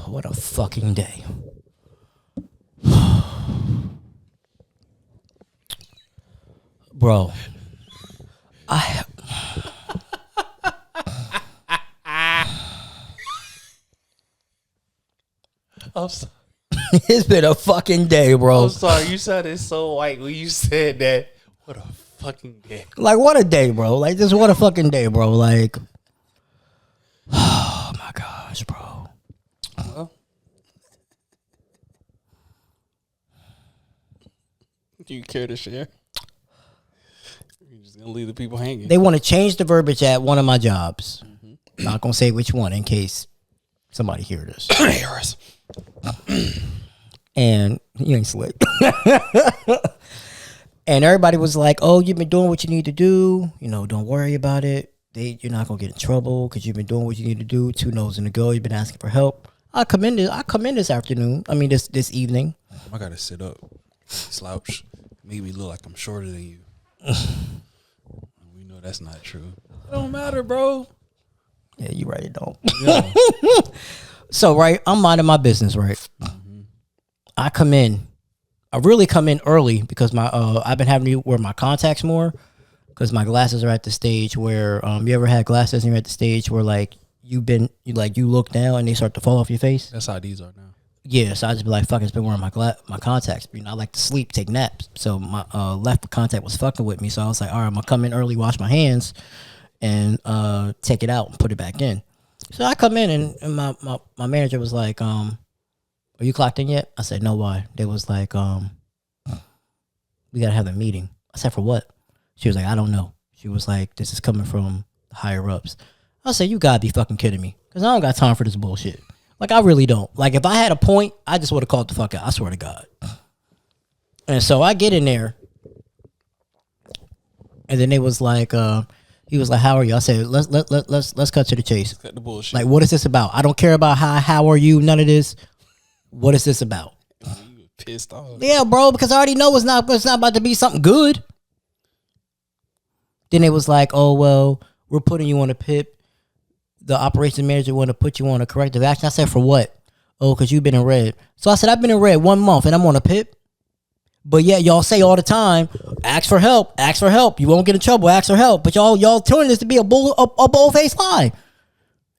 What a fucking day. Bro. I'm sorry. It's been a fucking day, bro. I'm sorry. You sounded so white when you said that. What a fucking day. Like, what a day, bro. Like, just what a fucking day, bro. Like, oh my gosh, bro. Well, do you care to share? You're just gonna leave the people hanging. They want to change the verbiage at one of my jobs. Mm-hmm. Not gonna say which one in case somebody hear this. Harris. And you ain't slick. And everybody was like, "Oh, you've been doing what you need to do. You know, don't worry about it. You're not gonna get in trouble because you've been doing what you need to do. 2 no's in a go. You've been asking for help. I come in this afternoon. I mean, this evening. I gotta sit up, slouch, make me look like I'm shorter than you. We know that's not true. It don't matter, bro. Yeah, you right. It don't. Yeah. So right, I'm minding my business. Right, I come in. I really come in early because my I've been having to wear my contacts more because my glasses are at the stage where you ever had glasses and you're at the stage where like you look down and they start to fall off your face. That's how these are now. Yeah, so I just be like, fuck, it's been wearing my contacts. You know, I like to sleep, take naps. So my left contact was fucking with me. So I was like, all right, I'm gonna come in early, wash my hands, and take it out and put it back in. So I come in and my manager was like, are you clocked in yet? I said, no, why? They was like, we gotta have a meeting. I said, for what? She was like, I don't know. She was like, this is coming from the higher ups. I said, you gotta be fucking kidding me. Because I don't got time for this bullshit. Like, I really don't. Like, if I had a point, I just would have called the fuck out. I swear to God. And so I get in there. And then they was like, he was like, how are you? I said, let's cut to the chase. Cut the bullshit. Like, what is this about? I don't care about how are you, none of this. What is this about? You pissed off. Yeah, bro, because I already know it's not about to be something good. Then it was like, oh, well, we're putting you on a PIP. The operations manager want to put you on a corrective action. I said, for what? Oh, because you've been in red. So I said, I've been in red 1 month and I'm on a PIP. But yeah, y'all say all the time, ask for help. You won't get in trouble, ask for help. But y'all turning this to be a bold-faced lie.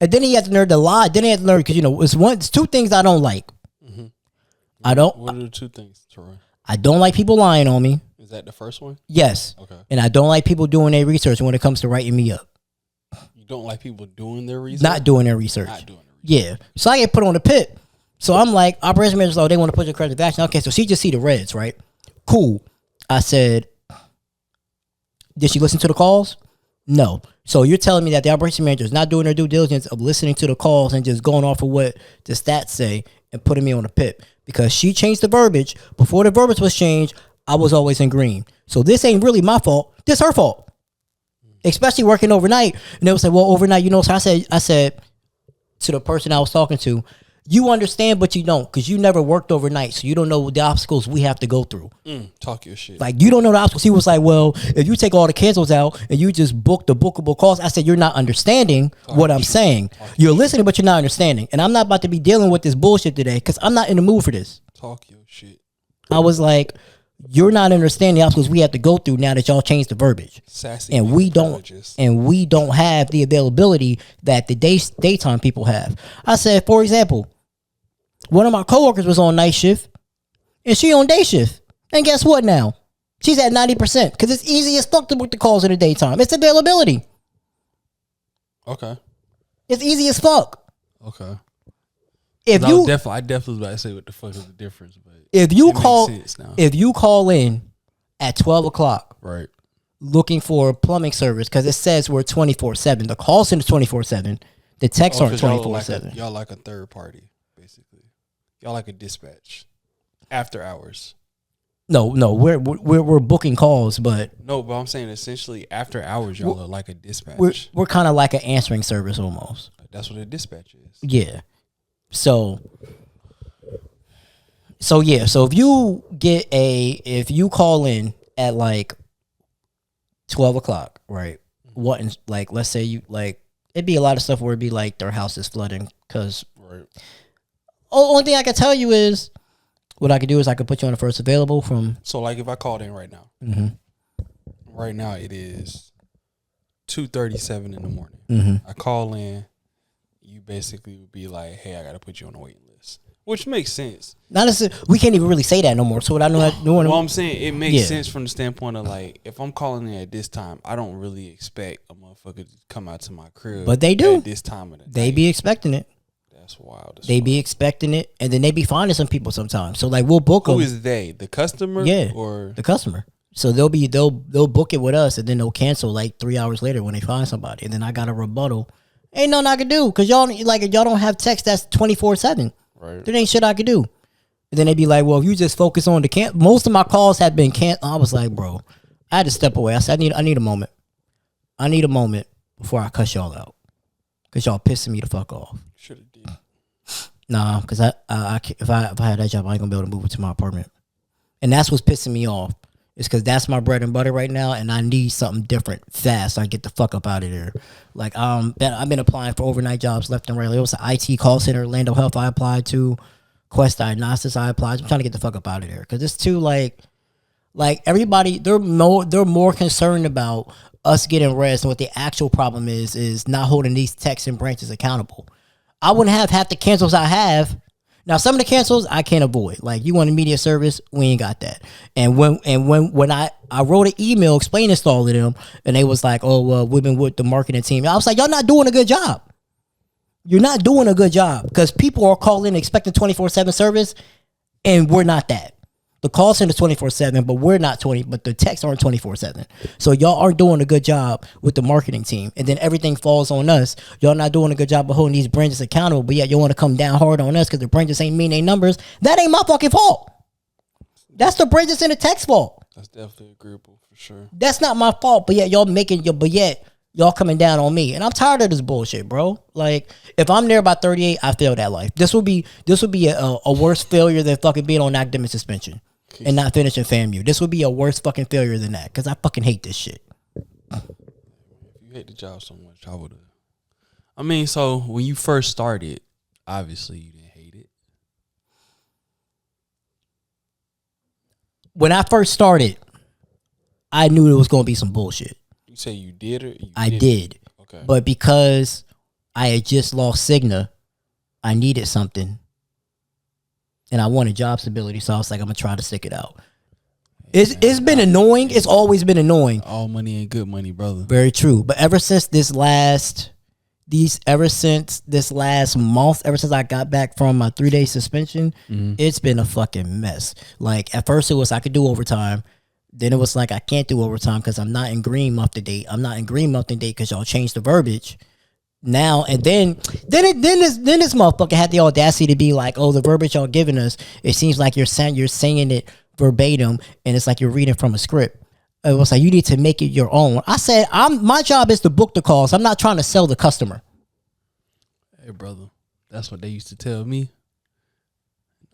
And then he had the nerve to lie. Then he had the nerve, because, you know, it's 2 things I don't like. Mm-hmm. What are the 2 things, Troy? I don't like people lying on me. Is that the first one? Yes. Okay. And I don't like people doing their research when it comes to writing me up. You don't like people doing their research? Not doing their research. Not doing their research. Yeah. So I get put on the PIP. So I'm like, operation manager, oh, they want to put your corrective action. Okay, so she just see the reds, right? Cool. I said, did she listen to the calls? No. So you're telling me that the operation manager is not doing their due diligence of listening to the calls and just going off of what the stats say and putting me on a PIP. Because she changed the verbiage. Before the verbiage was changed, I was always in green. So this ain't really my fault. This her fault. Especially working overnight. And they would say, well, overnight, you know, so I said to the person I was talking to, you understand, but you don't, because you never worked overnight. So you don't know the obstacles we have to go through. Talk your shit. Like, you don't know the obstacles. He was like, well, if you take all the cancels out and you just book the bookable calls, I said, you're not understanding what I'm saying. You're listening, but you're not understanding. And I'm not about to be dealing with this bullshit today because I'm not in the mood for this. Talk your shit. I was like, you're not understanding the obstacles we have to go through now that y'all changed the verbiage. Sassy and we don't have the availability that the daytime people have. I said, for example, one of my coworkers was on night shift and she on day shift. And guess what now? She's at 90% because it's easy as fuck to book the calls in the daytime. It's availability. Okay. It's easy as fuck. Okay. I definitely was about to say what the fuck is the difference, but if you call in at 12 o'clock, right, looking for a plumbing service, because it says we're 24/7. The call center is 24/7. The texts aren't 24/7. Y'all like a third party, basically. Y'all like a dispatch after hours. No, we're booking calls, but I'm saying essentially after hours, y'all are like a dispatch. We're kind of like an answering service almost. That's what a dispatch is. Yeah. So yeah. So if you call in at like 12 o'clock, right? Like, let's say you like, it'd be a lot of stuff where it'd be like their house is flooding because Only thing I can tell you is what I could do is I could put you on the first available from. So like if I called in right now, right now it is 2:37 in the morning. I call in, you basically would be like, hey, I got to put you on the waiting list, which makes sense. Not necessarily, we can't even really say that no more. So what I know, well, I'm saying it makes sense from the standpoint of like, if I'm calling in at this time, I don't really expect a motherfucker to come out to my crib. But they do at this time of the They night. be expecting it. That's wild. They be expecting it, and then they be finding some people sometimes. So like we'll book them. Who is they? The customer? Yeah, or the customer. So they'll book it with us, and then they'll cancel like 3 hours later when they find somebody, and then I got a rebuttal. Ain't nothing I can do because y'all don't have text that's 24/7. Right. There ain't shit I could do. And then they be like, well, if you just focus on the most of my calls have been canceled. I was like, bro, I had to step away. I said, I need a moment. I need a moment before I cuss y'all out because y'all pissing me the fuck off. Should have did. Nah, because if I had that job, I ain't gonna be able to move into my apartment. And that's what's pissing me off. It's because that's my bread and butter right now, and I need something different fast so I get the fuck up out of there. Like, I've been applying for overnight jobs left and right. It was an IT call center, Orlando Health I applied to, Quest Diagnostics I applied. I'm trying to get the fuck up out of there because it's too like everybody they're more concerned about us getting rest, and what the actual problem is not holding these techs and branches accountable. I wouldn't have half the cancels I have. Now, some of the cancels I can't avoid. Like, you want immediate service, we ain't got that. And when I wrote an email explaining this to all of them, and they was like, oh, well, we've been with the marketing team. I was like, y'all not doing a good job. You're not doing a good job because people are calling expecting 24/7 service, and we're not that. The call center is 24/7, but we're not 20. But the texts aren't 24/7. So y'all aren't doing a good job with the marketing team, and then everything falls on us. Y'all not doing a good job of holding these branches accountable, but yet you want to come down hard on us because the branches ain't mean their numbers. That ain't my fucking fault. That's the branches and the text fault. That's definitely agreeable for sure. That's not my fault, but yet y'all coming down on me, and I'm tired of this bullshit, bro. Like, if I'm there by 38, I failed that life. This would be a worse failure than fucking being on academic suspension and not finishing FAMU. This would be a worse fucking failure than that because I fucking hate this shit. If you hate the job so much, I would have. I mean, so when you first started, obviously you didn't hate it. When I first started, I knew it was going to be some bullshit. You say you did or I did. Okay. But because I had just lost Cigna, I needed something. And I wanted job stability, so I was like, I'm going to try to stick it out. It's been annoying. It's always been annoying. All money ain't good money, brother. Very true. But ever since this last month, ever since I got back from my 3-day suspension, it's been a fucking mess. Like, at first it was I could do overtime. Then it was like I can't do overtime because I'm not in green month to date. I'm not in green month to date because y'all changed the verbiage. Now and then this motherfucker had the audacity to be like, "Oh, the verbiage y'all giving us, it seems like you're saying it verbatim, and it's like you're reading from a script." It was like you need to make it your own. I said, my job is to book the calls. I'm not trying to sell the customer. Hey, brother, that's what they used to tell me.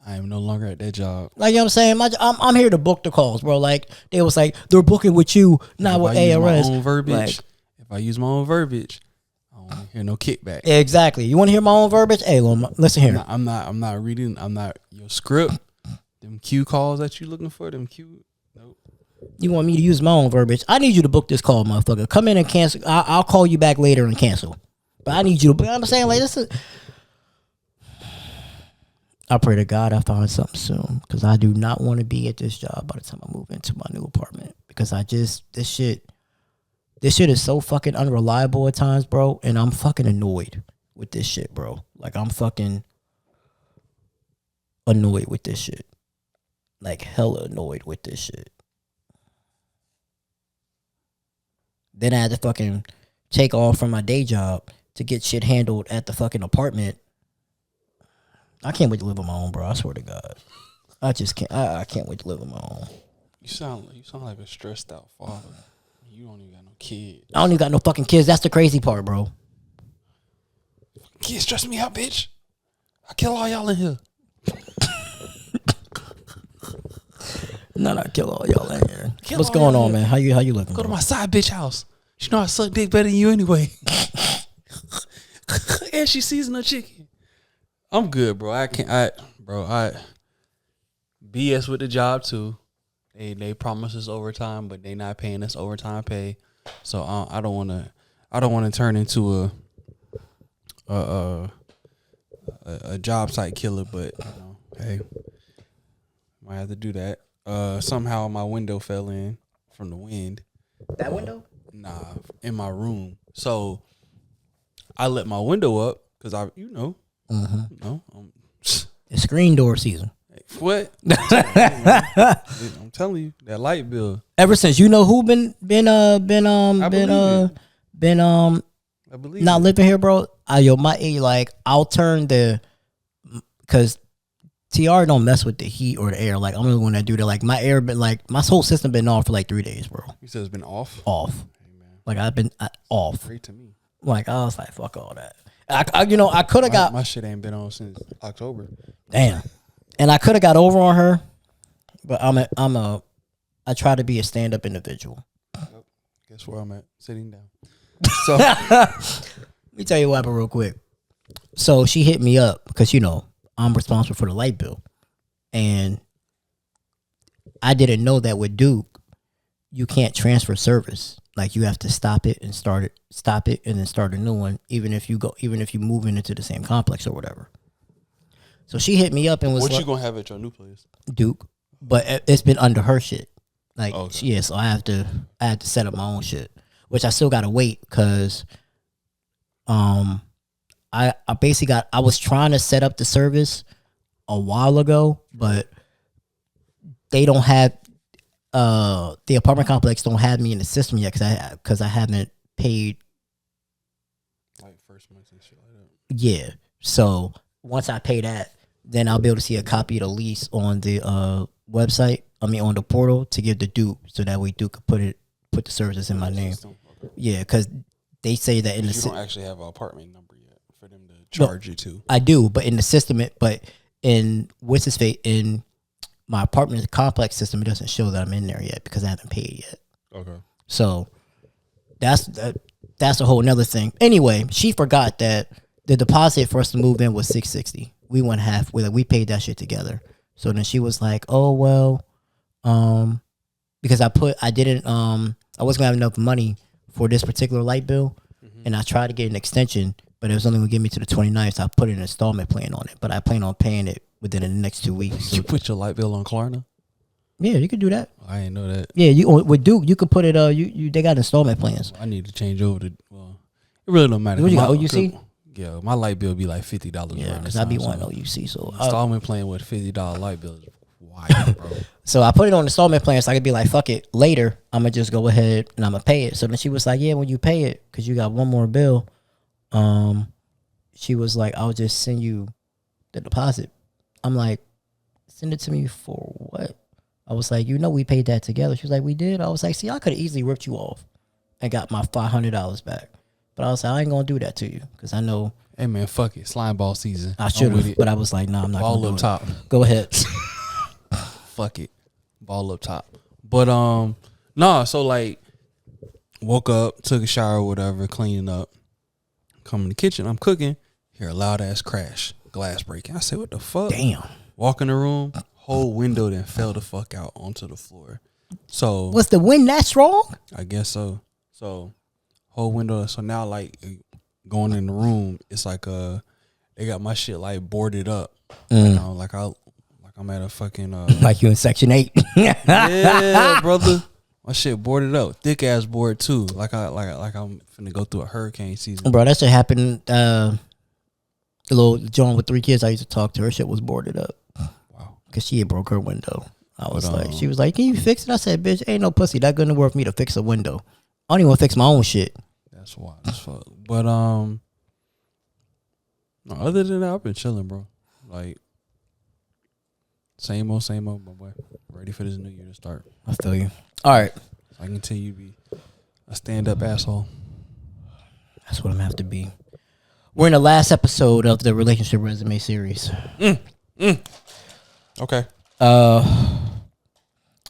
I am no longer at that job. Like, you know what I'm saying? I'm here to book the calls, bro. Like, they was like, they're booking with you, not with ARS. If I use my own verbiage, I don't hear no kickback. Exactly. You want to hear my own verbiage? Hey, listen here. I'm not reading. I'm not your script. Them Q calls that you looking for. Nope. You want me to use my own verbiage? I need you to book this call, motherfucker. Come in and cancel. I'll call you back later and cancel. But I need you to. I'm saying, like, this is. I pray to God I find something soon because I do not want to be at this job by the time I move into my new apartment because this shit is so fucking unreliable at times, bro, and I'm fucking annoyed with this shit, bro. Like, I'm fucking annoyed with this shit. Like, hella annoyed with this shit. Then I had to fucking take off from my day job to get shit handled at the fucking apartment. I can't wait to live on my own, bro. I swear to God. I just can't. I can't wait to live on my own. You sound like a stressed out father. You don't even got no kids. I don't even got no fucking kids. That's the crazy part, bro. Kids stress me out, bitch. I kill all y'all in here. No, I kill all y'all in here. What's going on, man? How you living? Go to my side bitch house. She know I suck dick better than you anyway. And she season her chicken. I'm good, bro. I BS with the job too. They promise us overtime, but they not paying us overtime pay. So I don't want to turn into a job site killer. But hey, might have to do that. Somehow my window fell in from the wind. That window? Nah, in my room. So I let my window up because It's screen door season. What? I'm telling you, that light bill. Ever since who been I believe not living here, bro. I'll turn because TR don't mess with the heat or the air. Like I'm the one that do that. Like my air been my whole system been off for like 3 days, bro. You said it's been off. Off. Hey, man. Like I've been off. Great to me. Like I was like, fuck all that. I could have got my shit ain't been on since October. Damn. And I could have got over on her, but I try to be a stand up individual. Yep. Guess where I'm at? Sitting down. So let me tell you what happened real quick. So she hit me up because I'm responsible for the light bill, and I didn't know that with Duke, you can't transfer service. Like you have to stop it and start and then start a new one, even if you move into the same complex or whatever. So she hit me up and was what like, you gonna have at your new place? Duke, but it's been under her shit. Like okay. yeah, so I have to set up my own shit, which I still gotta wait because I basically I was trying to set up the service a while ago, but they don't have the apartment complex don't have me in the system yet because I haven't paid like first month and shit like that. Yeah. So once I pay that, then I'll be able to see a copy of the lease on the website. I mean, on the portal to give to Duke, so that way Duke could put the services in my name. Okay. Yeah, because they say that in the you don't actually have an apartment number yet for them to charge you to. I do, but in the system, in my apartment complex system, it doesn't show that I'm in there yet because I haven't paid yet. Okay. So that's a whole nother thing. Anyway, she forgot that the deposit for us to move in was $660. We went half. We paid that shit together. So then she was like, "Oh well," because I wasn't gonna have enough money for this particular light bill, and I tried to get an extension, but it was only gonna give me to the 29th. So I put an installment plan on it, but I plan on paying it within the next 2 weeks. So you put your light bill on Klarna? Yeah, you could do that. I didn't know that. Yeah, with Duke, you could put it. They got installment plans. I need to change over to. Well, it really don't matter. What you got, OUC? Yeah, my light bill be like $50. Yeah, because I be wanting OUC. So installment plan with $50 light bill is wild, bro. So I put it on installment plan, so I could be like, fuck it. Later, I'm gonna just go ahead and I'm gonna pay it. So then she was like, yeah, when you pay it, because you got one more bill, she was like, I'll just send you the deposit. I'm like, send it to me for what? I was like, we paid that together. She was like, we did. I was like, see, I could have easily ripped you off and got my $500 back. But I was like, I ain't gonna do that to you because I know. Hey man, fuck it, slime ball season. I should have, but I was like, nah, I'm not. Ball up top. Go ahead. Fuck it, ball up top. But so like, woke up, took a shower, whatever, cleaning up. Come in the kitchen, I'm cooking. Hear a loud ass crash, glass breaking. I said, what the fuck? Damn. Walk in the room, whole window then fell the fuck out onto the floor. So was the wind that strong? I guess so. So whole window. So now like going in the room, it's like they got my shit like boarded up. Like I'm at a fucking like you in Section 8. Yeah, brother. My shit boarded up, thick ass board too. Like I'm finna go through a hurricane season. Bro, that shit happened. The little John with 3 kids I used to talk to, her shit was boarded up. Wow. Cause she had broke her window. She was like, can you fix it? I said, bitch, ain't no pussy that good in the world for me to fix a window. I don't even want to fix my own shit. That's wild as fuck. But no, other than that, I've been chilling, bro. Like same old, my boy. Ready for this new year to start. I feel you. All right. I can tell you be a stand-up asshole. That's what I'm gonna have to be. We're in the last episode of the relationship resume series. Okay.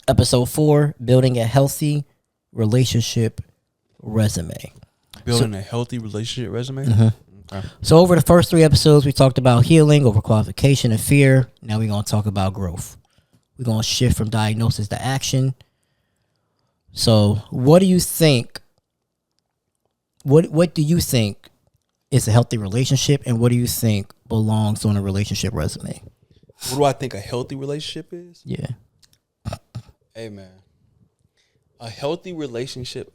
Episode 4, building a healthy relationship resume. Building a healthy relationship resume? Mm-hmm. Okay. So over the first 3 episodes, we talked about healing, over-qualification, and fear. Now we're going to talk about growth. We're going to shift from diagnosis to action. So what do you think? What do you think is a healthy relationship, and what do you think belongs on a relationship resume? What do I think a healthy relationship is? Yeah. Hey, man. A healthy relationship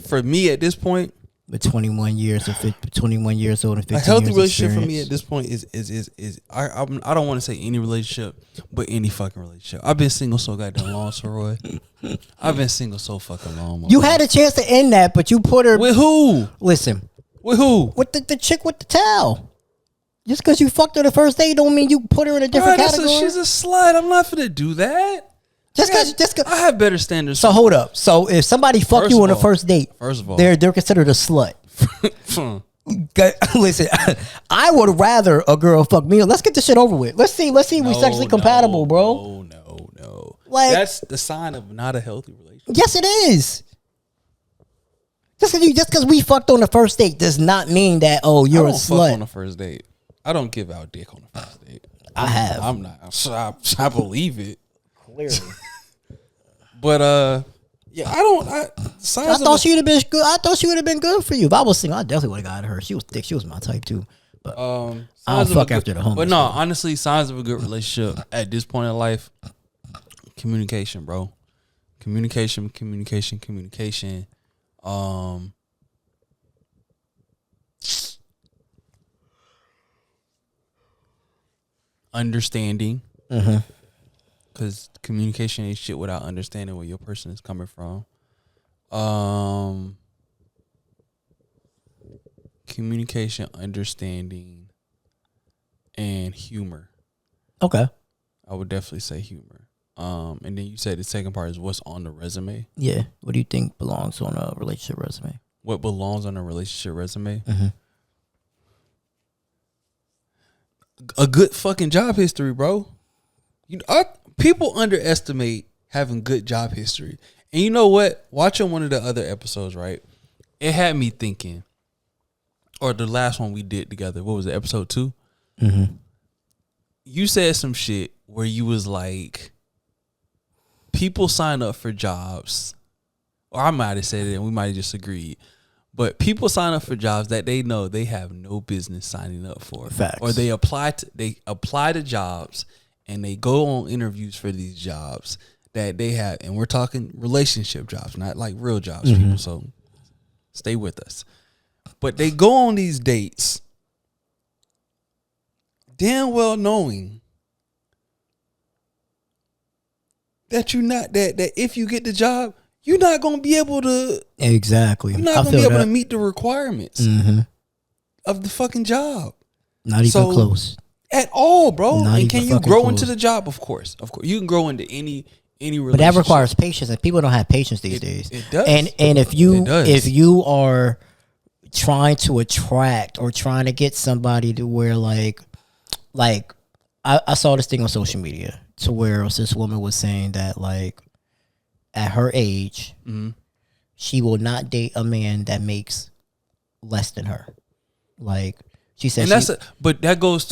for me at this point, With 21 years or 21 years old and 15 a healthy years relationship for experience. me at this point is I don't want to say any relationship, but any fucking relationship. I've been single so goddamn long, Roy. I've been single so fucking long. You had a chance to end that, but you put her with who? Listen. With who? With the chick with the towel. Just because you fucked her the first day don't mean you put her in a different category. She's a slut. I'm not finna do that. Just because I have better standards. So hold up. So if somebody fuck you on the first date, first of all, they're considered a slut. Listen, I would rather a girl fuck me. Let's get this shit over with. Let's see we sexually compatible, bro. No. Like, that's the sign of not a healthy relationship. Yes, it is. Just because we fucked on the first date does not mean that you're a slut. Fuck on the first date. I don't give out dick on the first date. I have. I'm not. I believe it. Clearly. But yeah, I thought she would have been good. I thought she would have been good for you. If I was single, I definitely would have got her. She was thick. She was my type too. But I don't fuck after the homeless. But no, honestly, signs of a good relationship at this point in life, communication, bro. Communication. Understanding. Because communication ain't shit without understanding where your person is coming from. Communication, understanding, and humor. Okay. I would definitely say humor. And then you said the second part is what's on the resume. Yeah. What do you think belongs on a relationship resume? What belongs on a relationship resume? A good fucking job history, bro. People underestimate having good job history. And you know what? Watching one of the other episodes, right? It had me thinking, or the last one we did together, what was it, episode 2? You said some shit where you was like, people sign up for jobs, or I might have said it and we might have just agreed, but people sign up for jobs that they know they have no business signing up for. Facts. Or they apply to jobs and they go on interviews for these jobs that they have, and we're talking relationship jobs, not like real jobs, people. So stay with us. But they go on these dates, damn well knowing that that if you get the job, you're not gonna be able to. Exactly. You're not gonna be able to meet the requirements of the fucking job. Not even close. At all, bro. Not and can even you grow close. into the job? Of course. You can grow into any relationship. But that requires patience, and people don't have patience these days. It does. And if you are trying to attract or trying to get somebody to where like I saw this thing on social media to where this woman was saying that like at her age she will not date a man that makes less than her. Like she said, and that goes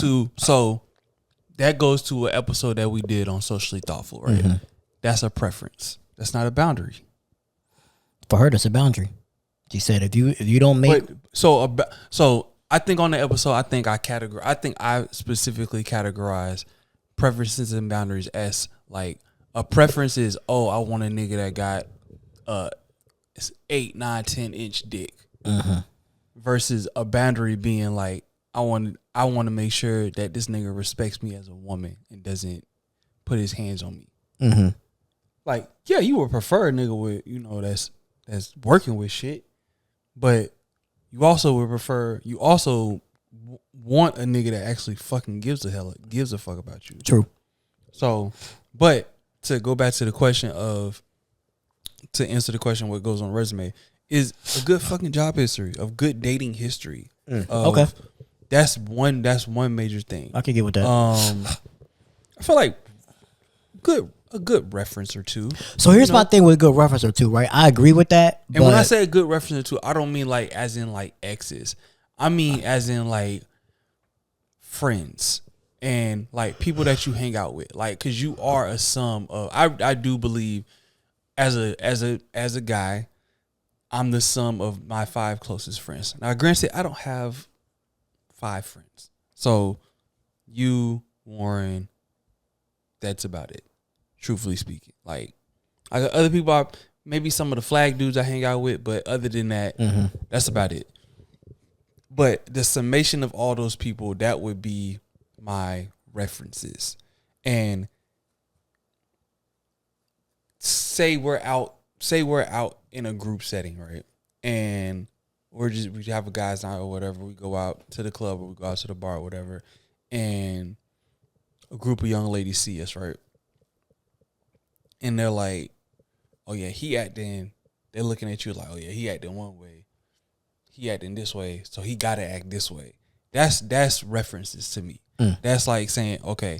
to an episode that we did on Socially Thoughtful, right? That's a preference. That's not a boundary. For her, that's a boundary. She said, if you don't make so I think on the episode, I think I specifically categorize preferences and boundaries as like a preference is, I want a nigga that got 8, 9, 10 inch dick, versus a boundary being like I want to make sure that this nigga respects me as a woman and doesn't put his hands on me. Like, yeah, you would prefer a nigga with that's working with shit. But you also want a nigga that actually fucking gives a fuck about you. True. So, but to go back to the question to answer the question what goes on resume is a good fucking job history, of good dating history. Okay. That's one major thing. I can get with that. I feel like a good reference or two. So here's my thing with a good reference or two, right? I agree with that. And when I say a good reference or two, I don't mean like as in like exes. I mean, as in like friends and like people that you hang out with, like, because you are a sum of. I do believe as a guy, I'm the sum of my 5 closest friends. Now, granted, I don't have 5 friends, so you, Warren, that's about it. Truthfully speaking, like I got other people, maybe some of the flag dudes I hang out with, but other than that, that's about it. But the summation of all those people, that would be my references. And say we're out in a group setting, right? And we have a guys night or whatever. We go out to the club or we go out to the bar or whatever, and a group of young ladies see us, right? And they're like, oh yeah, he acting. They're looking at you like, oh yeah, he acting one way. He acting this way, so he gotta act this way. That's references to me. That's like saying, okay,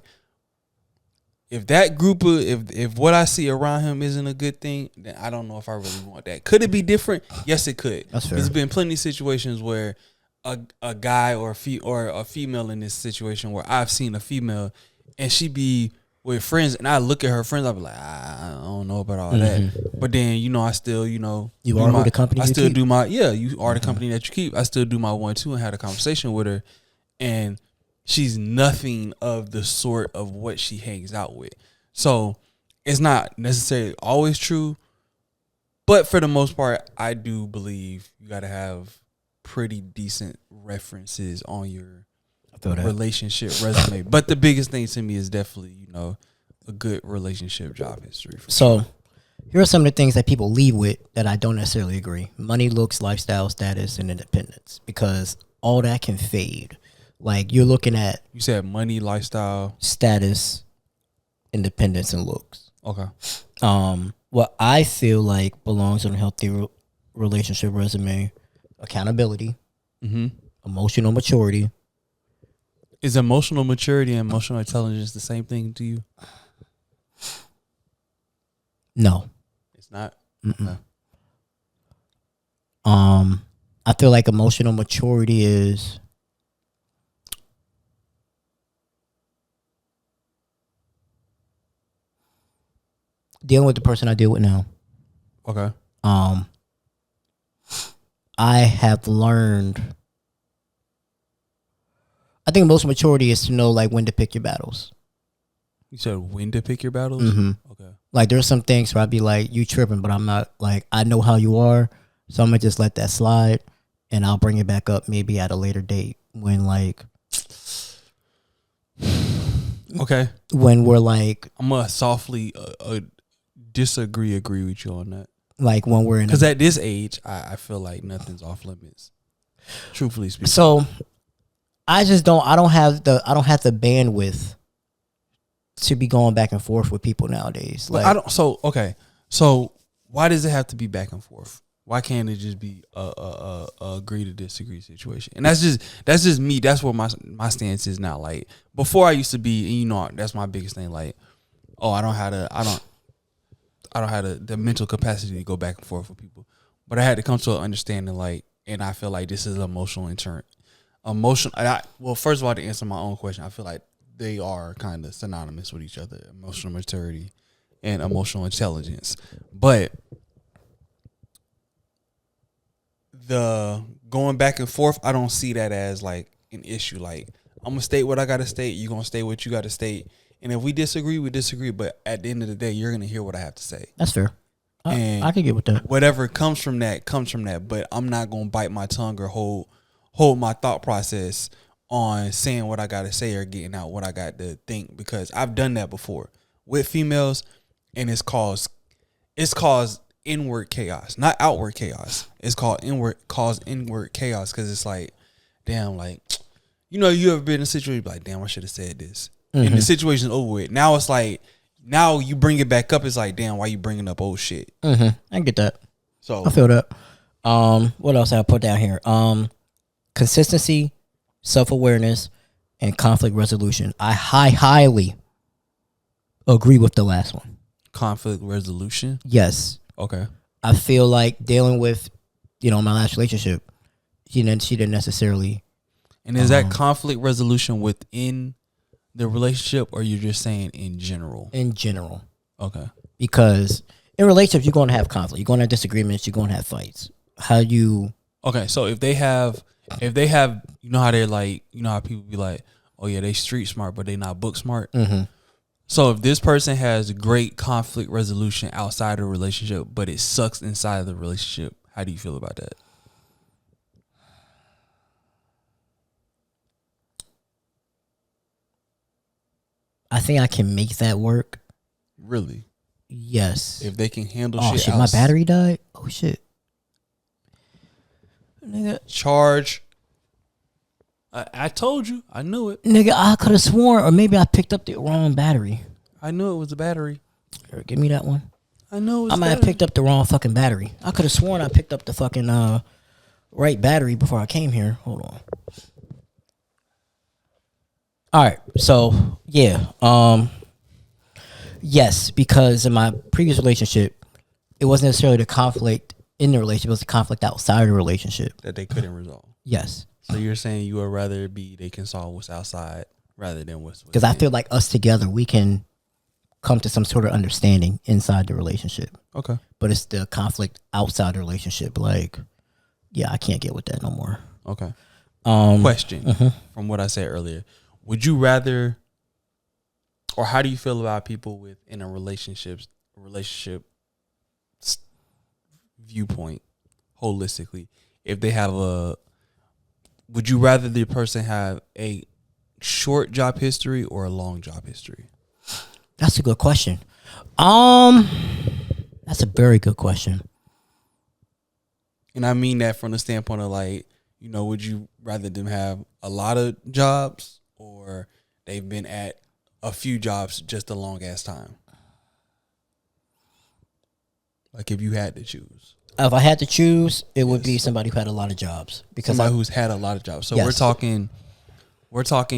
if that group of if what I see around him isn't a good thing, then I don't know if I really want that. Could it be different? Yes, it could. That's fair. There's been plenty of situations where a guy or a female in this situation where I've seen a female and she be with friends, and I look at her friends, I be like, I don't know about all that. But then, I still, you are who the company. I still do my you are the company that you keep. I still do my 1-2 and had a conversation with her, and she's nothing of the sort of what she hangs out with. So it's not necessarily always true, but for the most part, I do believe you got to have pretty decent references on your relationship resume. But the biggest thing to me is definitely, a good relationship job history. So here are some of the things that people leave with that I don't necessarily agree. Money, looks, lifestyle, status, and independence. Because all that can fade. Like, you're looking at... You said money, lifestyle... Status, independence, and looks. Okay. What I feel like belongs on a healthy relationship resume: accountability, emotional maturity. Is emotional maturity and emotional intelligence the same thing to you? No. It's not? Okay. I feel like emotional maturity is... dealing with the person I deal with now. Okay. I have learned... I think emotional maturity is to know, like, when to pick your battles. You said when to pick your battles? Okay. Like, there's some things where I'd be like, you tripping, but I'm not. Like, I know how you are, so I'm going to just let that slide, and I'll bring it back up maybe at a later date when, like... Okay. When we're, like... I'm going to softly agree with you on that. Like, when we're in... Because at this age, I feel like nothing's off limits. Truthfully speaking. So... I just don't. I don't have the bandwidth to be going back and forth with people nowadays. Like, I don't. So okay. So why does it have to be back and forth? Why can't it just be a agree to disagree situation? And that's just me. That's what my stance is now. Like, before I used to be, and that's my biggest thing. Like, oh, I don't have the mental capacity to go back and forth with people. But I had to come to an understanding. Like, and I feel like this is emotional well, first of all, to answer my own question, I feel like they are kind of synonymous with each other: emotional maturity and emotional intelligence. But the going back and forth, I don't see that as like an issue. Like, I'm gonna state what I gotta state, you're gonna state what you gotta state, and if we disagree, we disagree. But at the end of the day, you're gonna hear what I have to say. That's fair. I can get with that. Whatever comes from that comes from that. But I'm not gonna bite my tongue or hold my thought process on saying what I gotta say or getting out what I got to think, because I've done that before with females, and it's caused inward chaos, not outward chaos. It's caused inward chaos, because it's like, damn, like, you ever been in a situation like, damn, I should have said this, and the situation's over with. Now it's like, now you bring it back up. It's like, damn, why you bringing up old shit? I get that. So I feel that. What else I put down here? Consistency, self-awareness, and conflict resolution. I highly agree with the last one. Conflict resolution? Yes. Okay. I feel like dealing with, my last relationship, She didn't necessarily. And is that conflict resolution within the relationship, or you're just saying in general? In general. Okay. Because in relationships, you're going to have conflict. You're going to have disagreements. You're going to have fights. How you? Okay, so if they have, you know how they're like, you know how people be like, oh yeah, they street smart, but they not book smart. Mm-hmm. So if this person has great conflict resolution outside of the relationship, but it sucks inside of the relationship, how do you feel about that? I think I can make that work. Really? Yes. If they can handle shit. Oh shit, my battery died. Oh shit. Nigga. Charge. I told you. I knew it. Nigga, I could have sworn, or maybe I picked up the wrong battery. I knew it was a battery. Here, give me that one. I know it was I might have picked up the wrong fucking battery. I could have sworn I picked up the fucking right battery before I came here. Hold on. All right, so yeah, yes, because in my previous relationship, it wasn't necessarily the conflict in the relationship; it was the conflict outside of the relationship that they couldn't resolve. Yes. So you're saying you would rather they can solve what's outside rather than what's because I feel like us together we can come to some sort of understanding inside the relationship. Okay, but it's the conflict outside the relationship. Like, yeah, I can't get with that no more. Okay. Question from what I said earlier. Would you rather, or how do you feel about people within a relationship viewpoint holistically? If they have would you rather the person have a short job history or a long job history? That's a good question. That's a very good question. And I mean that from the standpoint of like, you know, would you rather them have a lot of jobs or they've been at a few jobs just a long ass time? Like if you had to choose. If I had to choose, it would be somebody who had a lot of jobs. Because somebody who's had a lot of jobs. So we're talking,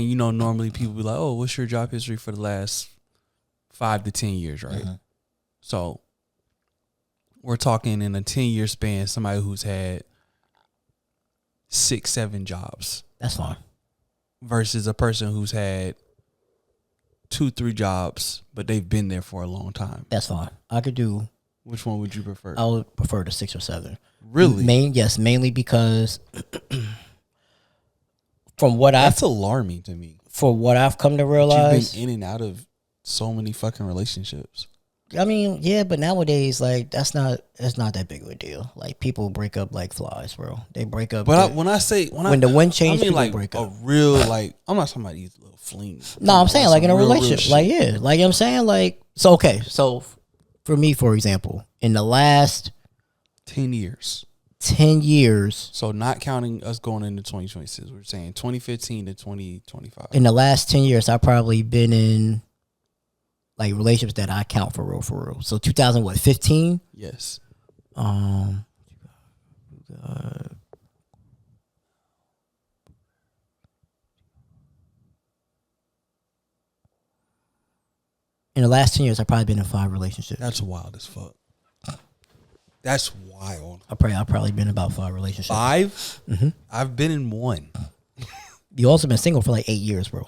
you know, normally people be like, oh, what's your job history for the last 5 to 10 years, right? Mm-hmm. So we're talking in a 10-year span, somebody who's had 6, 7 jobs. That's fine. Versus a person who's had 2, 3 jobs, but they've been there for a long time. That's fine. I could do. Which one would you prefer? I would prefer the 6 or 7. Really? Mainly because that's alarming to me. For what I've come to realize, you've been in and out of so many fucking relationships. I mean, yeah, but nowadays, like, it's not that big of a deal. Like, people break up like flies, bro. They break up. But when the wind changes, I mean, like break up. A real, like, I'm not talking about these little flings. No, I'm saying like in a relationship, like, yeah, like I'm saying like, so okay, so for me, for example, in the last 10 years. 10 years. So not counting us going into 2026, we're saying 2015 to 2025. In the last 10 years, I've probably been in like relationships that I count for real. So 2015? Yes. In the last 10 years, I've probably been in 5 relationships. That's wild as fuck. That's wild. I've probably been in about 5 relationships. 5? Mm-hmm. I've been in 1. You also been single for like 8 years, bro.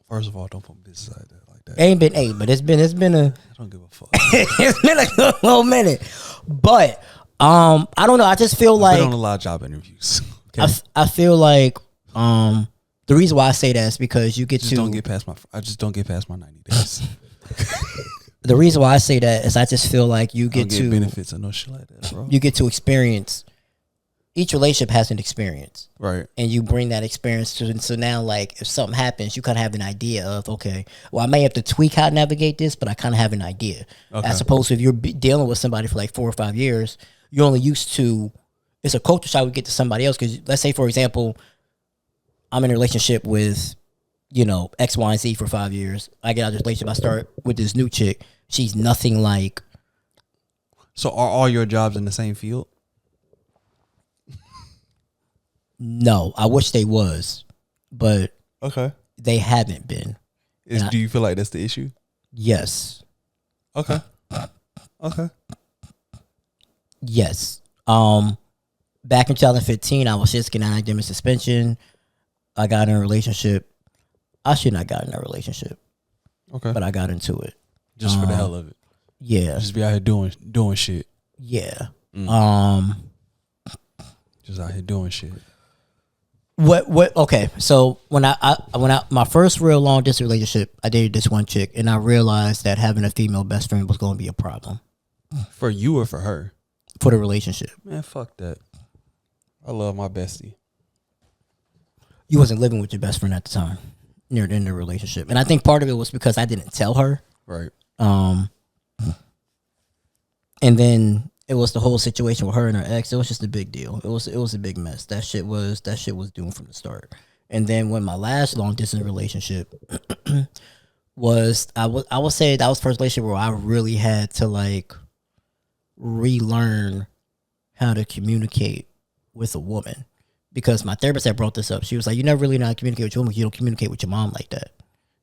First of all, don't put this aside like that. It ain't been 8, but it's been a. I don't give a fuck. It's been a good little minute, but I don't know. I just feel I've like been on a lot of job interviews. Okay? I feel like the reason why I say that is because you get I just don't get past my 90 days. The reason why I say that is I just feel like you get to benefits and no shit like that, bro. You get to experience. Each relationship has an experience, right? And you bring that experience to. And so now, like, if something happens, you kind of have an idea of, okay, well, I may have to tweak how to navigate this, but I kind of have an idea. Okay. As opposed to if you're dealing with somebody for like 4 or 5 years, you're only used to. It's a culture shock we get to somebody else because let's say, for example, I'm in a relationship with, you know, X, Y, and Z for 5 years. I get out of this relationship. I start with this new chick. She's nothing like. So are all your jobs in the same field? No, I wish they was, but okay, they haven't been. Do you feel like that's the issue? Yes. Okay. Okay. Yes. back in 2015, I was just getting out of academic suspension. I got in a relationship. I shouldn't have gotten in a relationship. Okay. But I got into it. Just for the hell of it. Yeah. Just be out here doing shit. Yeah. Just out here doing shit. What okay, so when I my first real long distance relationship, I dated this one chick and I realized that having a female best friend was gonna be a problem. For you or for her? For the relationship. Man, fuck that. I love my bestie. You wasn't living with your best friend at the time. Near the end of the relationship. And I think part of it was because I didn't tell her. Right. And then it was the whole situation with her and her ex. It was just a big deal. It was a big mess. That shit was doomed from the start. And then when my last long distance relationship was, I would say that was the first relationship where I really had to like relearn how to communicate with a woman. Because my therapist had brought this up. She was like, you never really know how to communicate with your woman. You don't communicate with your mom like that.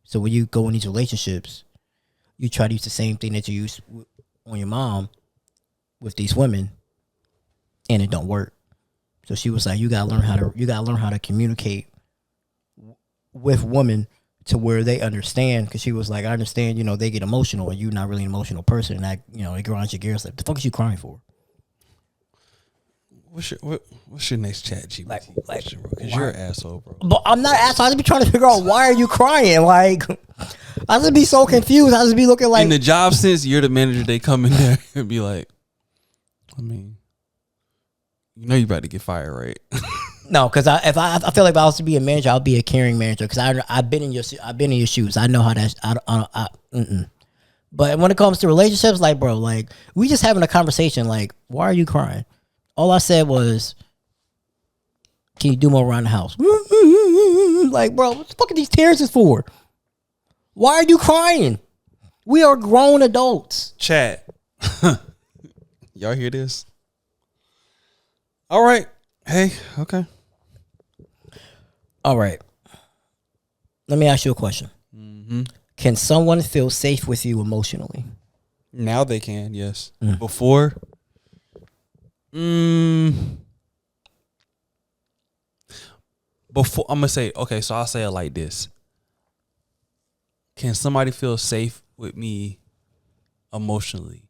So when you go in these relationships, you try to use the same thing that you use on your mom with these women, and it don't work. So she was like, you gotta learn how to communicate with women to where they understand. Because she was like, I understand, they get emotional, and you're not really an emotional person, and that, it grinds your gears. Like, the fuck is you crying for? What's your next chat GPT question, bro? Because you're an asshole, bro. But I'm not an asshole. I just be trying to figure out why are you crying? Like, I just be so confused. I just be looking like in the job sense, you're the manager. They come in there and be like, I mean, you about to get fired, right? No, because I feel like if I was to be a manager, I'll be a caring manager. Because I've been in your shoes. I know how that. But when it comes to relationships, like, bro, like, we just having a conversation. Like, why are you crying? All I said was, can you do more around the house? Like, bro, what the fuck are these tears is for? Why are you crying? We are grown adults. Chat. Y'all hear this? All right. Hey, okay. All right. Let me ask you a question. Mm-hmm. Can someone feel safe with you emotionally? Now they can, yes. Before... Before, I'm gonna say, okay, so I'll say it like this. Can somebody feel safe with me emotionally?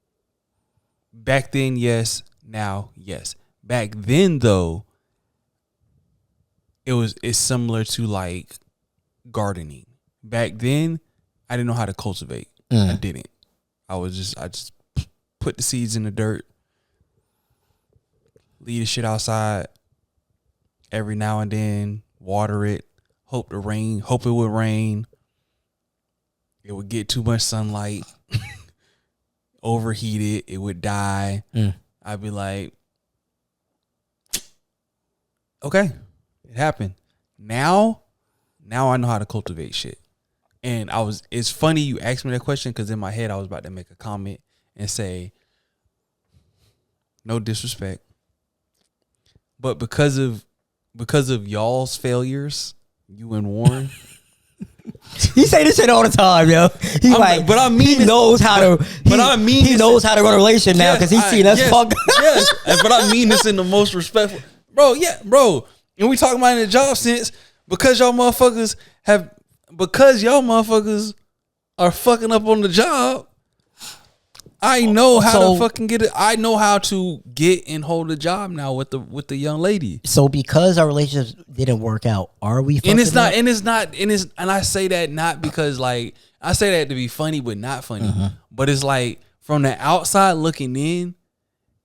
Back then, yes. Now, yes. Back then, though, it's similar to like gardening. Back then, I didn't know how to cultivate. I didn't. I just put the seeds in the dirt. Leave the shit outside every now and then, water it, hope it would rain. It would get too much sunlight, overheat it would die. I'd be like, okay, it happened. Now I know how to cultivate shit. And it's funny you asked me that question because in my head I was about to make a comment and say, no disrespect. But because of y'all's failures, you and Warren, he say this shit all the time, yo. He knows how to run a relationship now because he's seen us fuck. Yes, but I mean this in the most respectful, bro. Yeah, bro. And we talking about in the job sense because y'all motherfuckers are fucking up on the job. I know how to fucking get it. I know how to get and hold a job now with the young lady. So because our relationship didn't work out, are we fucking and I say that not because like I say that to be funny but not funny. But it's like from the outside looking in,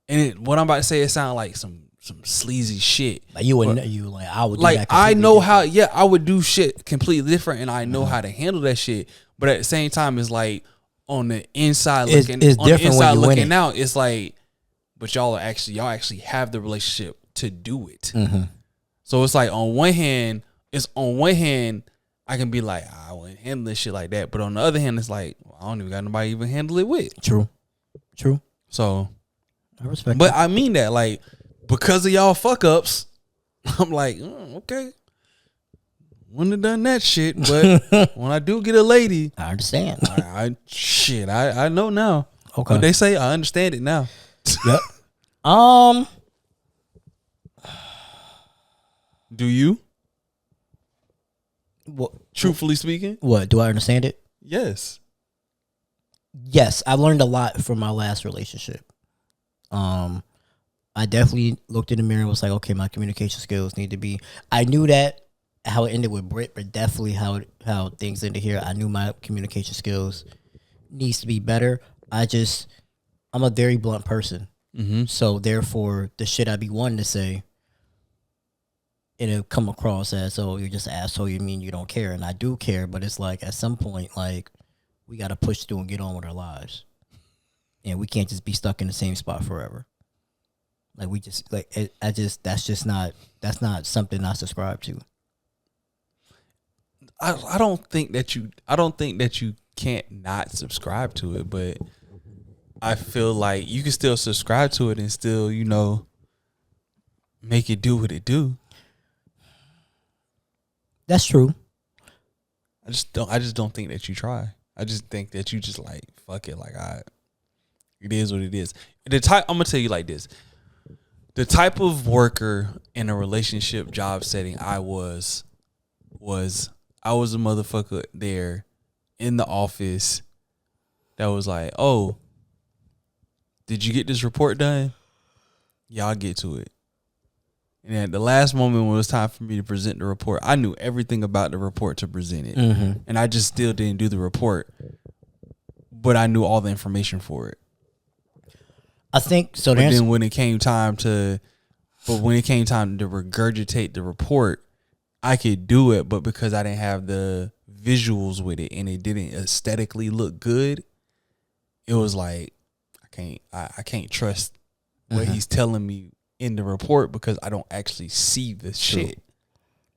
and what I'm about to say, it sounds like some sleazy shit. Like I would do like that I know different. how I would do shit completely different and I know how to handle that shit. But at the same time it's like on the inside looking, it's different when you looking win out, it's like, but y'all actually have the relationship to do it. So it's like on one hand I can be like, I wouldn't handle this shit like that. But on the other hand, it's like, well, I don't even got nobody even handle it with. True. So I respect but that. I mean that, like, because of y'all fuck ups, I'm like, okay. Wouldn't have done that shit, but when I do get a lady, I understand. I know now. Okay. What they say, I understand it now. Yep. Do you? What? Truthfully speaking? What? Do I understand it? Yes. Yes, I learned a lot from my last relationship. I definitely looked in the mirror and was like, okay, my communication skills need to be. I knew that how it ended with Brit, but definitely how things ended here. I knew my communication skills needs to be better. I'm a very blunt person, so therefore the shit I be wanting to say, it'll come across as, oh, you're just an asshole. You mean you don't care, and I do care, but it's like at some point, like we got to push through and get on with our lives, and we can't just be stuck in the same spot forever. Like we just like that's not something I subscribe to. I don't think that you can't not subscribe to it, but I feel like you can still subscribe to it and still, make it do what it do. That's true. I just don't think that you try. I just think that you just like fuck it, like it is what it is. I'm gonna tell you like this. The type of worker in a relationship job setting I was a motherfucker there in the office that was like, oh, did you get this report done? Yeah, I'll get to it. And at the last moment when it was time for me to present the report, I knew everything about the report to present it. And I just still didn't do the report. But I knew all the information for it. I think so. But then when it came time to regurgitate the report, I could do it, but because I didn't have the visuals with it and it didn't aesthetically look good, it was like I can't trust what he's telling me in the report because I don't actually see the shit.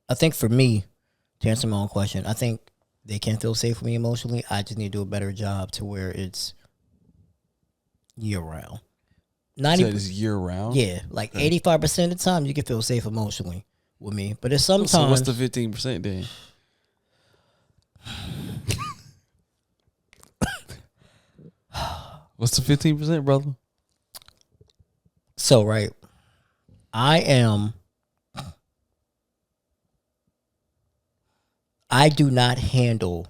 I think for me, to answer my own question, I think they can feel safe with me emotionally. I just need to do a better job to where it's year round. 90% is year round. Yeah, like 85% of the time you can feel safe emotionally with me, but it's sometimes. So what's the 15% then? What's the 15%, brother? So right, I do not handle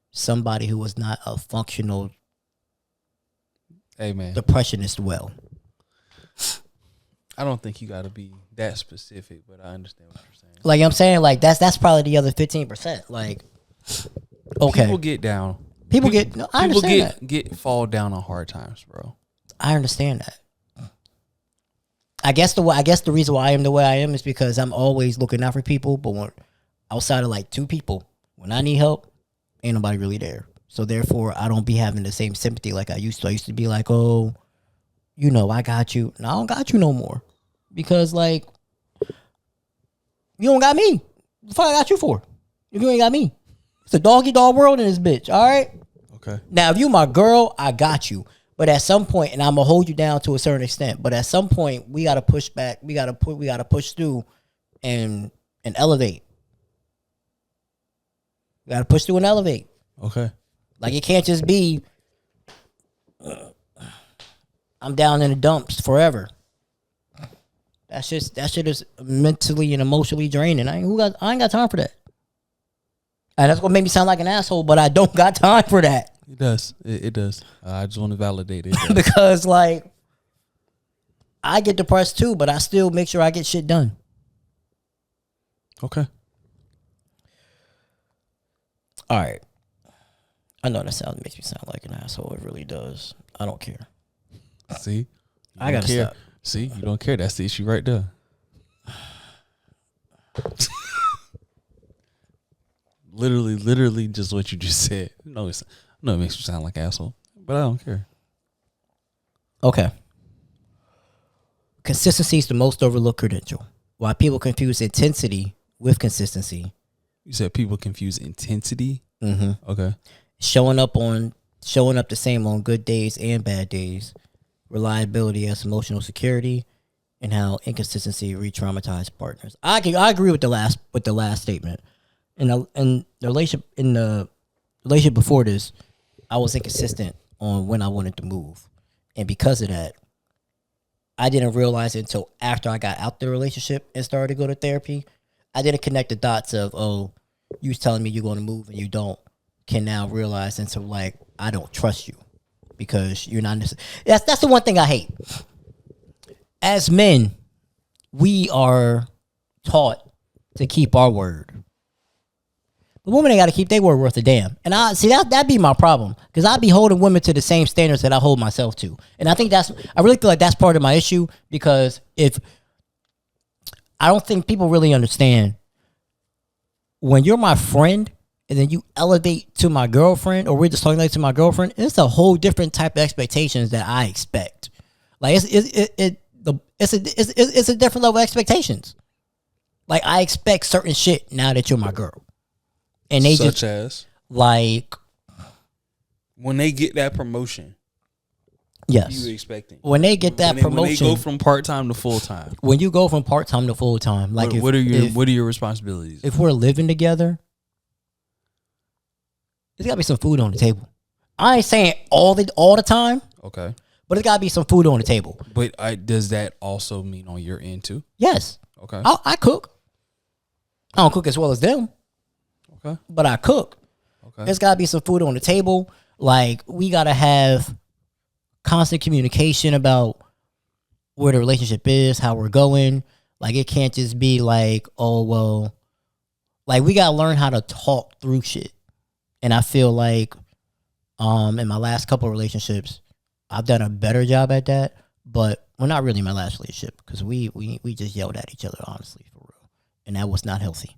somebody who is not a functional depressionist well. I don't think you got to be that specific, but I understand what you're saying. Like I'm saying, like that's probably the other 15%. Like, okay, people get down. People fall down on hard times, bro. I understand that. I guess the reason why I am the way I am is because I'm always looking out for people, but when outside of like two people, when I need help, ain't nobody really there. So therefore, I don't be having the same sympathy like I used to. I used to be like, oh, I got you. No, I don't got you no more. Because, like, you don't got me. What the fuck I got you for? If you ain't got me. It's a dog-eat-dog world in this bitch, all right? Okay. Now, if you my girl, I got you. But at some point, and I'm going to hold you down to a certain extent, but at some point, we got to push back. We got to push through and elevate. We got to push through and elevate. Okay. Like, it can't just be, I'm down in the dumps forever. That shit is mentally and emotionally draining. I ain't got time for that. And that's what made me sound like an asshole, but I don't got time for that. It does. It does. I just want to validate it. Because, like, I get depressed too, but I still make sure I get shit done. Okay. All right. I know that makes me sound like an asshole. It really does. I don't care. See? I gotta care. stop. See? You don't care. That's the issue right there. Literally just what you just said. No, it makes you sound like an asshole, but I don't care. Okay. Consistency is the most overlooked credential. Why people confuse intensity with consistency. You said people confuse intensity? Mm-hmm. Okay. Showing up the same on good days and bad days. Reliability as emotional security, and how inconsistency re-traumatize partners. I agree with the last statement. In the relationship before this, I was inconsistent on when I wanted to move, and because of that, I didn't realize it until after I got out the relationship and started to go to therapy. I didn't connect the dots of, oh, you was telling me you're going to move and you don't. Can now realize into like, I don't trust you because you're not necessarily. That's the one thing I hate. As men, we are taught to keep our word. The women ain't got to keep their word worth a damn. And I see that be my problem because I be holding women to the same standards that I hold myself to. And I think I really feel like that's part of my issue because if I don't think people really understand when you're my friend and then you elevate to my girlfriend or we're just talking like to my girlfriend, it's a whole different type of expectations that I expect. Like it's a different level of expectations. Like I expect certain shit now that you're my girl. And they such as like when they get that promotion. Yes. You expecting when they get that promotion. When they go from part time to full time. When you go from part time to full time, like what are your responsibilities? If we're living together, there's gotta be some food on the table. I ain't saying all the time. Okay. But there's gotta be some food on the table. But does that also mean on your end too? Yes. Okay. I cook. I don't cook as well as them. Okay. But I cook. Okay. There's gotta be some food on the table. Like we gotta have constant communication about where the relationship is, how we're going. Like it can't just be like, oh well, like we gotta learn how to talk through shit. And I feel like in my last couple of relationships, I've done a better job at that. But we're not really in my last relationship because we just yelled at each other, honestly, for real. And that was not healthy.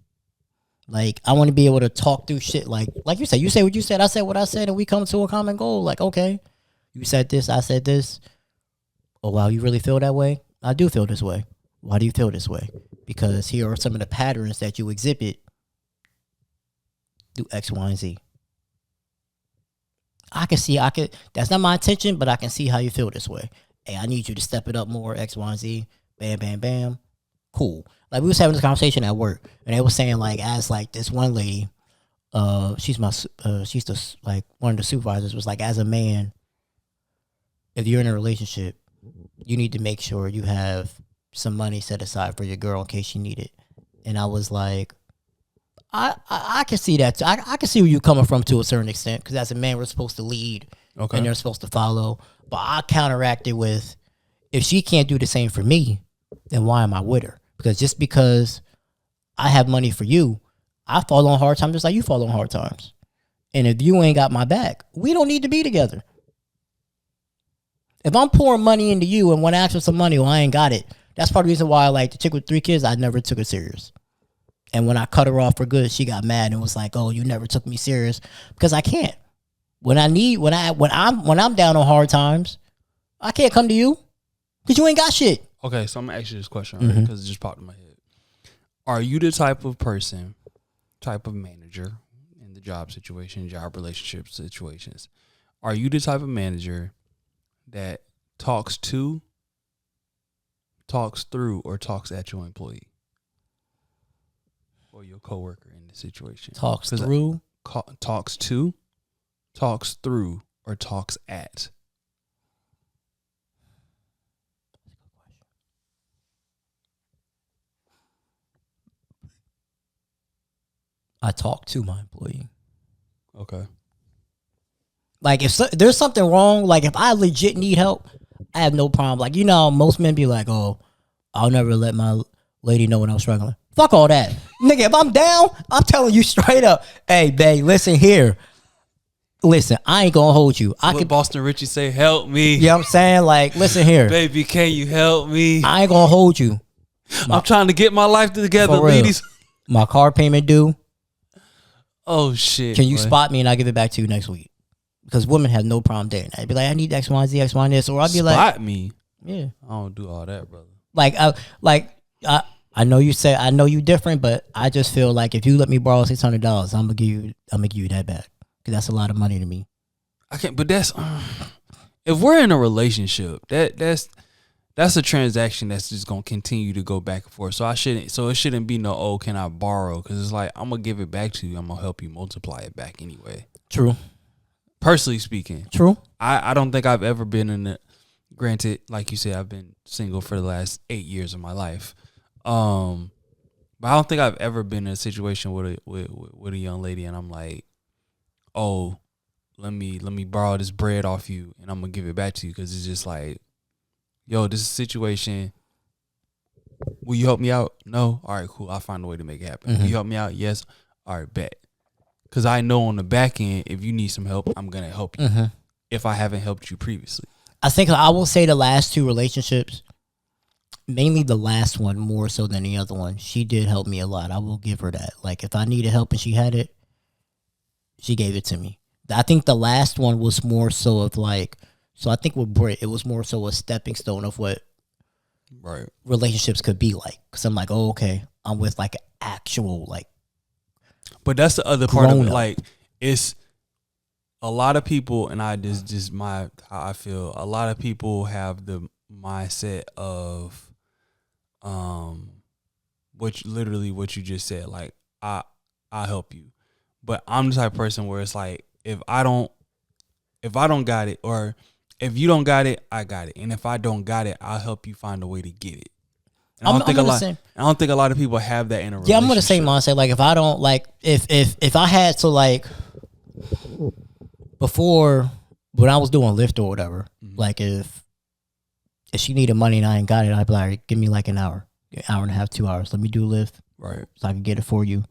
Like, I want to be able to talk through shit. Like you say what you said, I said what I said, and we come to a common goal. Like, okay, you said this, I said this. Oh, wow, you really feel that way? I do feel this way. Why do you feel this way? Because here are some of the patterns that you exhibit through X, Y, and Z. That's not my intention, but I can see how you feel this way. Hey, I need you to step it up more, X, Y, and Z. Bam, bam, bam. Cool. Like we was having this conversation at work, and they was saying like, as like this one lady, she's the like one of the supervisors was like, as a man, if you're in a relationship, you need to make sure you have some money set aside for your girl in case you need it. And I was like, I can see that. I can see where you're coming from to a certain extent because as a man, we're supposed to lead, and they're supposed to follow. But I counteracted with, if she can't do the same for me, then why am I with her? Because just because I have money for you, I fall on hard times just like you fall on hard times. And if you ain't got my back, we don't need to be together. If I'm pouring money into you and want to ask for some money, well, I ain't got it. That's part of the reason why, like, the chick with 3 kids, I never took her serious. And when I cut her off for good, she got mad and was like, "Oh, you never took me serious," because I can't. When I'm down on hard times, I can't come to you because you ain't got shit. Okay, so I'm gonna ask you this question, right? Because it just popped in my head. Are you the type of person, type of manager in the job relationship situations? Are you the type of manager that talks through, or talks at your employee or your coworker in the situation? Talks through, talks through, or talks at? I talk to my employee. Okay. Like if there's something wrong, like if I legit need help, I have no problem. Like, you know, most men be like, "Oh, I'll never let my lady know when I'm struggling." Fuck all that. Nigga, if I'm down, I'm telling you straight up, "Hey, babe, listen here. Listen, I ain't gonna hold you. What Boston Richie say, help me. You know what I'm saying? Like, listen here. Baby, can you help me? I ain't gonna hold you. I'm trying to get my life together, ladies. My car payment due. Oh, shit. Can you spot me and I'll give it back to you next week? Because women have no problem doing that. I'd be like, I need X, Y, Z, X, Y, and this. Or I'd be like, spot me? Yeah. I don't do all that, brother. I know you say, I know you different, but I just feel like if you let me borrow $600, I'm gonna give you that back. Because that's a lot of money to me. I can't, but that's, if we're in a relationship, that's a transaction that's just gonna continue to go back and forth. So it shouldn't be no, oh, can I borrow? Because it's like, I'm gonna give it back to you. I'm gonna help you multiply it back anyway. True. Personally speaking. True. I don't think I've ever been Granted, like you said, I've been single for the last 8 years of my life. But I don't think I've ever been in a situation with a young lady and I'm like, oh, let me borrow this bread off you and I'm gonna give it back to you, because it's just like, yo, this is a situation. Will you help me out? No? All right, cool. I'll find a way to make it happen. Will you help me out? Yes. All right, bet. Because I know on the back end, if you need some help, I'm gonna help you. If I haven't helped you previously. I think I will say the last 2 relationships, mainly the last one more so than the other one, she did help me a lot. I will give her that. Like, if I needed help and she had it, she gave it to me. I think the last one was more so of like, so I think with Britt, it was more so a stepping stone of what relationships could be like. Because I'm like, oh, okay, I'm with like an actual, like. But that's the other part of it. Like, it's a lot of people, and just my how I feel. A lot of people have the mindset of, what you just said. Like, I'll help you, but I'm the type of person where it's like, if I don't got it, or if you don't got it, I got it, and if I don't got it, I'll help you find a way to get it. I don't think a lot of people have that in a relationship. Yeah, I'm gonna say mindset. Like, if I don't like, if I had to, like, before when I was doing Lyft or whatever, like if she needed money and I ain't got it, I'd be like, give me like an hour and a half, 2 hours. Let me do Lyft, right? So I can get it for you.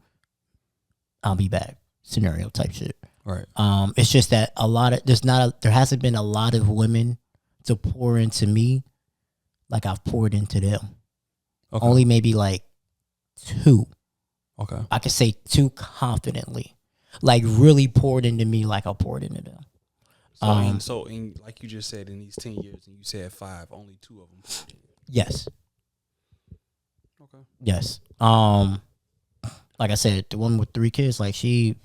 I'll be back. Scenario type shit. Right. It's just that there hasn't been a lot of women to pour into me like I've poured into them. Okay. Only maybe like 2. Okay. I could say 2 confidently. Like, really poured into me like I poured into them. So like you just said, in these 10 years, and you said 5, only 2 of them. Yes. Okay. Yes. Like I said, the one with 3 kids, like she,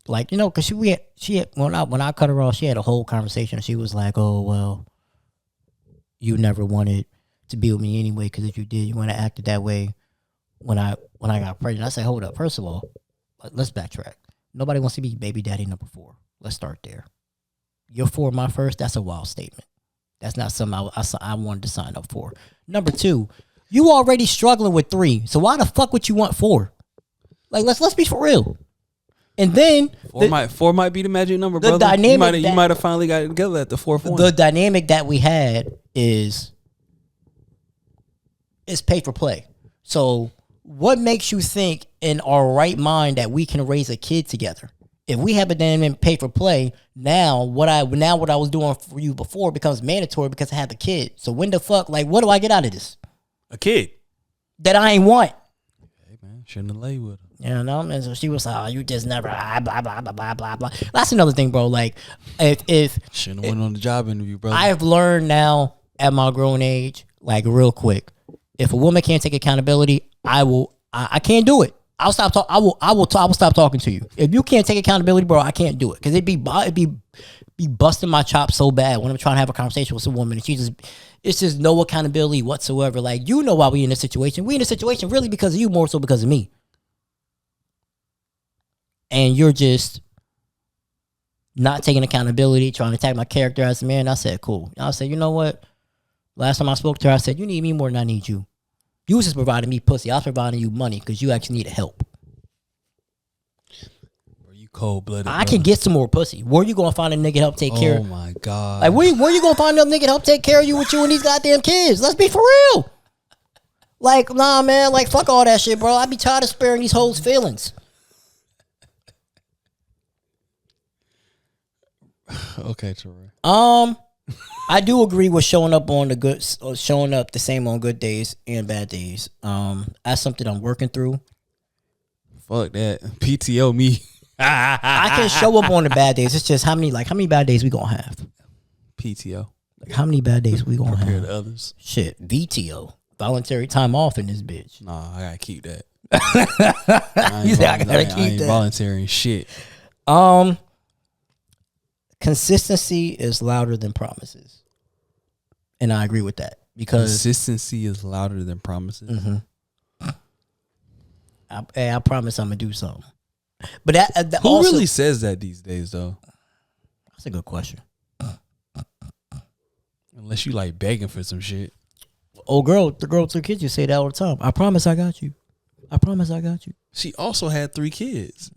like, you know, because she had when I cut her off, she had a whole conversation. She was like, "Oh, well, you never wanted to be with me anyway, because if you did, you wouldn't have acted that way when I got pregnant." I said, hold up. First of all, let's backtrack. Nobody wants to be baby daddy number 4. Let's start there. You're 4, my first. That's a wild statement. That's not something I wanted to sign up for. Number 2, you already struggling with 3. So why the fuck would you want 4? Like, let's be for real. And then 4 might be the magic number, brother. You might have finally got it together at the 4th one. The dynamic that we had is pay for play. So what makes you think in our right mind that we can raise a kid together? If we have a dynamic pay for play, now what I was doing for you before becomes mandatory because I have a kid. So when the fuck, like, what do I get out of this? A kid that I ain't want. Hey man, shouldn't have laid with her. You know, and so she was like, "Oh, you just never blah blah blah blah blah blah." That's another thing, bro. Like, if shouldn't have went on the job interview, brother. I've learned now at my grown age, like, real quick, if a woman can't take accountability, I can't do it. I'll stop talking. I will stop talking to you. If you can't take accountability, bro, I can't do it, because it'd be busting my chops so bad when I'm trying to have a conversation with some woman and it's just no accountability whatsoever. Like, you know why we in this situation? We in this situation really because of you, more so because of me. And you're just not taking accountability, trying to attack my character as a man. I said, cool. I said, you know what? Last time I spoke to her, I said, you need me more than I need you. You was just providing me pussy. I was providing you money because you actually needed help. Are you cold-blooded? I can get some more pussy. Where you going to find a nigga to help take care? Oh, my God. Like, where you going to find another nigga to help take care of you with you and these goddamn kids? Let's be for real. Like, nah, man. Like, fuck all that shit, bro. I be tired of sparing these hoes' feelings. Okay, Troy. I do agree with showing up the same on good days and bad days. That's something I'm working through. Fuck that. PTO me. I can show up on the bad days. It's just how many bad days we gonna have? PTO. Like, how many bad days we gonna Compare have? to others. Shit, VTO. Voluntary time off in this bitch. Nah, I gotta keep that. I ain't volunteering shit. Consistency is louder than promises. And I agree with that. Because consistency is louder than promises. Mm-hmm. I promise I'm gonna do something. But that who also really says that these days, though? That's a good question. Unless you like begging for some shit. Oh, the girl with 2 kids, you say that all the time. I promise I got you. I promise I got you. She also had 3 kids.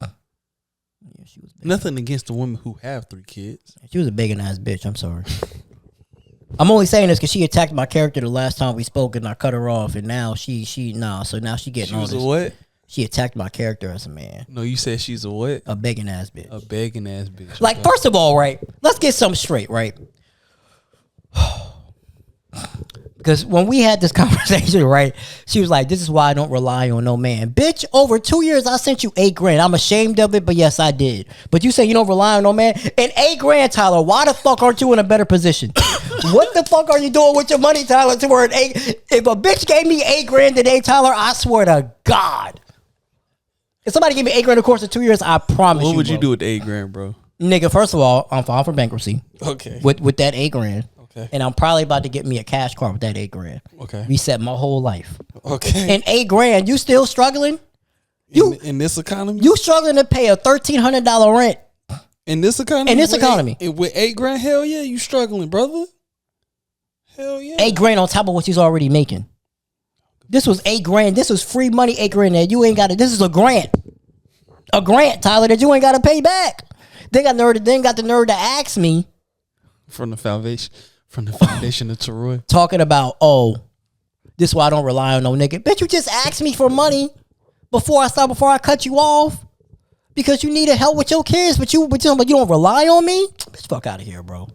Yeah, she was begging. Nothing against the women who have 3 kids. She was a begging ass bitch. I'm sorry. I'm only saying this because she attacked my character the last time we spoke and I cut her off, and now so now she getting all this. She was a what? She attacked my character as a man. No, you said she's a what? A begging ass bitch. A begging ass bitch. Like, okay. First of all, right? Let's get something straight, right? Because when we had this conversation, right, she was like, this is why I don't rely on no man. Bitch, over 2 years, I sent you $8,000. I'm ashamed of it, but yes, I did. But you say you don't rely on no man? And $8,000, Tyler, why the fuck aren't you in a better position? What the fuck are you doing with your money, Tyler, to where if a bitch gave me $8,000 today, Tyler, I swear to God. If somebody gave me $8,000 in the course of 2 years, I promise you, what would you do with the $8,000, bro? Nigga, first of all, I'm filing for bankruptcy. Okay. With that $8,000. Okay. And I'm probably about to get me a cash card with that $8,000. Okay. Reset my whole life. Okay. And $8,000, you still struggling? In this economy? You struggling to pay a $1,300 rent. In this economy? In this economy. With $8,000, hell yeah, you struggling, brother. Hell yeah. $8,000 on top of what she's already making. This was $8,000. This was free money, $8,000 that you ain't got to. This is a grant. A grant, Tyler, that you ain't got to pay back. They got the nerve to ask me. From the foundation of Teroy. Talking about, this is why I don't rely on no nigga. Bitch, you just asked me for money before I cut you off. Because you needed help with your kids, but you don't rely on me? Bitch, fuck out of here, bro.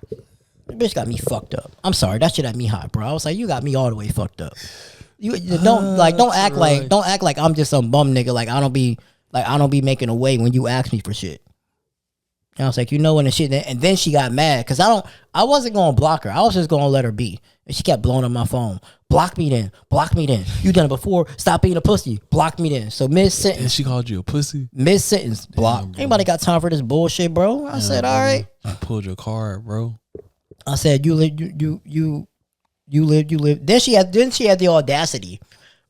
That bitch got me fucked up. I'm sorry, that shit had me hot, bro. I was like, you got me all the way fucked up. You don't act like I'm just some bum nigga. Like I don't be making a way when you ask me for shit. And I was like, when the shit, and then she got mad because I wasn't gonna block her. I was just gonna let her be, and she kept blowing up my phone. Block me then. You done it before. Stop being a pussy. Block me then. So mid sentence. And she called you a pussy. Mid sentence. Block. Anybody got time for this bullshit, bro? I said, all right. You pulled your card, bro. I said, you live. Then she had the audacity,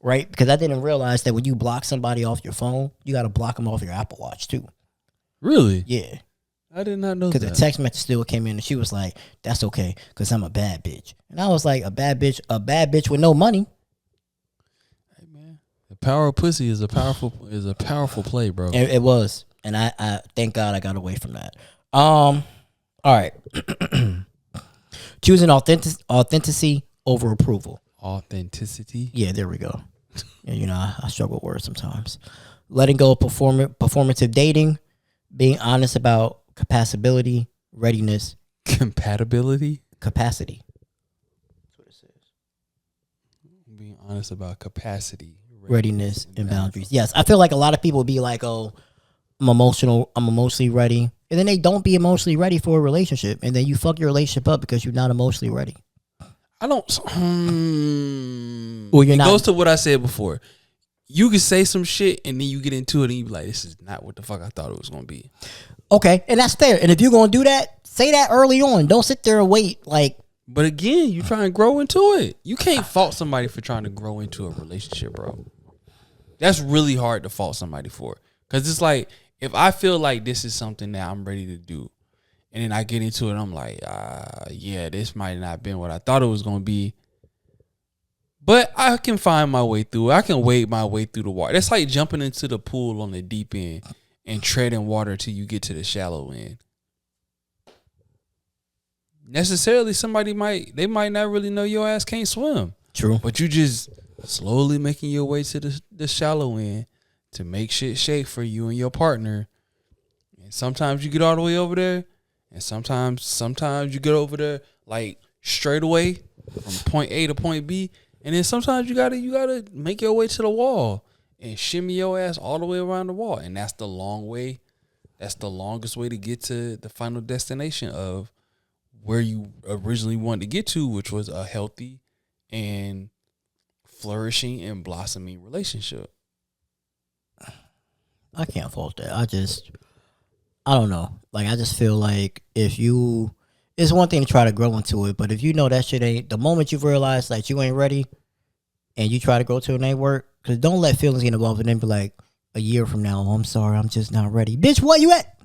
right? Because I didn't realize that when you block somebody off your phone, you got to block them off your Apple Watch too. Really? Yeah. I did not know that. Because the text message still came in and she was like, that's okay because I'm a bad bitch. And I was like, a bad bitch with no money. Hey, man. The power of pussy is a powerful play, bro. It was. And I thank God I got away from that. All right. Choosing authenticity over approval. Authenticity? Yeah, there we go. Yeah, I struggle with words sometimes. Letting go of performative dating. Being honest about compatibility, readiness. Compatibility? Capacity. That's what it says. Being honest about capacity, readiness and boundaries. Yes, I feel like a lot of people be like, I'm emotionally ready. And then they don't be emotionally ready for a relationship. And then you fuck your relationship up because you're not emotionally ready. I don't. Or you're not. It goes to what I said before. You can say some shit and then you get into it and you be like, this is not what the fuck I thought it was going to be. Okay, and that's fair. And if you're going to do that, say that early on. Don't sit there and wait. But again, you try and grow into it. You can't fault somebody for trying to grow into a relationship, bro. That's really hard to fault somebody for. Because it's like, if I feel like this is something that I'm ready to do, and then I get into it, I'm like, yeah, this might not have been what I thought it was going to be. But I can find my way through it. I can wade my way through the water. That's like jumping into the pool on the deep end and treading water till you get to the shallow end. Necessarily, somebody might not really know your ass can't swim. True. But you just slowly making your way to the shallow end to make shit shake for you and your partner. And sometimes you get all the way over there, and sometimes you get over there like straight away from point A to point B. And then sometimes you gotta make your way to the wall and shimmy your ass all the way around the wall. And that's the long way. That's the longest way to get to the final destination of where you originally wanted to get to, which was a healthy and flourishing and blossoming relationship. I can't fault that. I don't know. Like, I just feel like it's one thing to try to grow into it, but if you know that shit ain't, the moment you realize that you ain't ready and you try to grow to it and ain't work, because don't let feelings get involved and then be like, a year from now, I'm sorry, I'm just not ready. Bitch, what you at?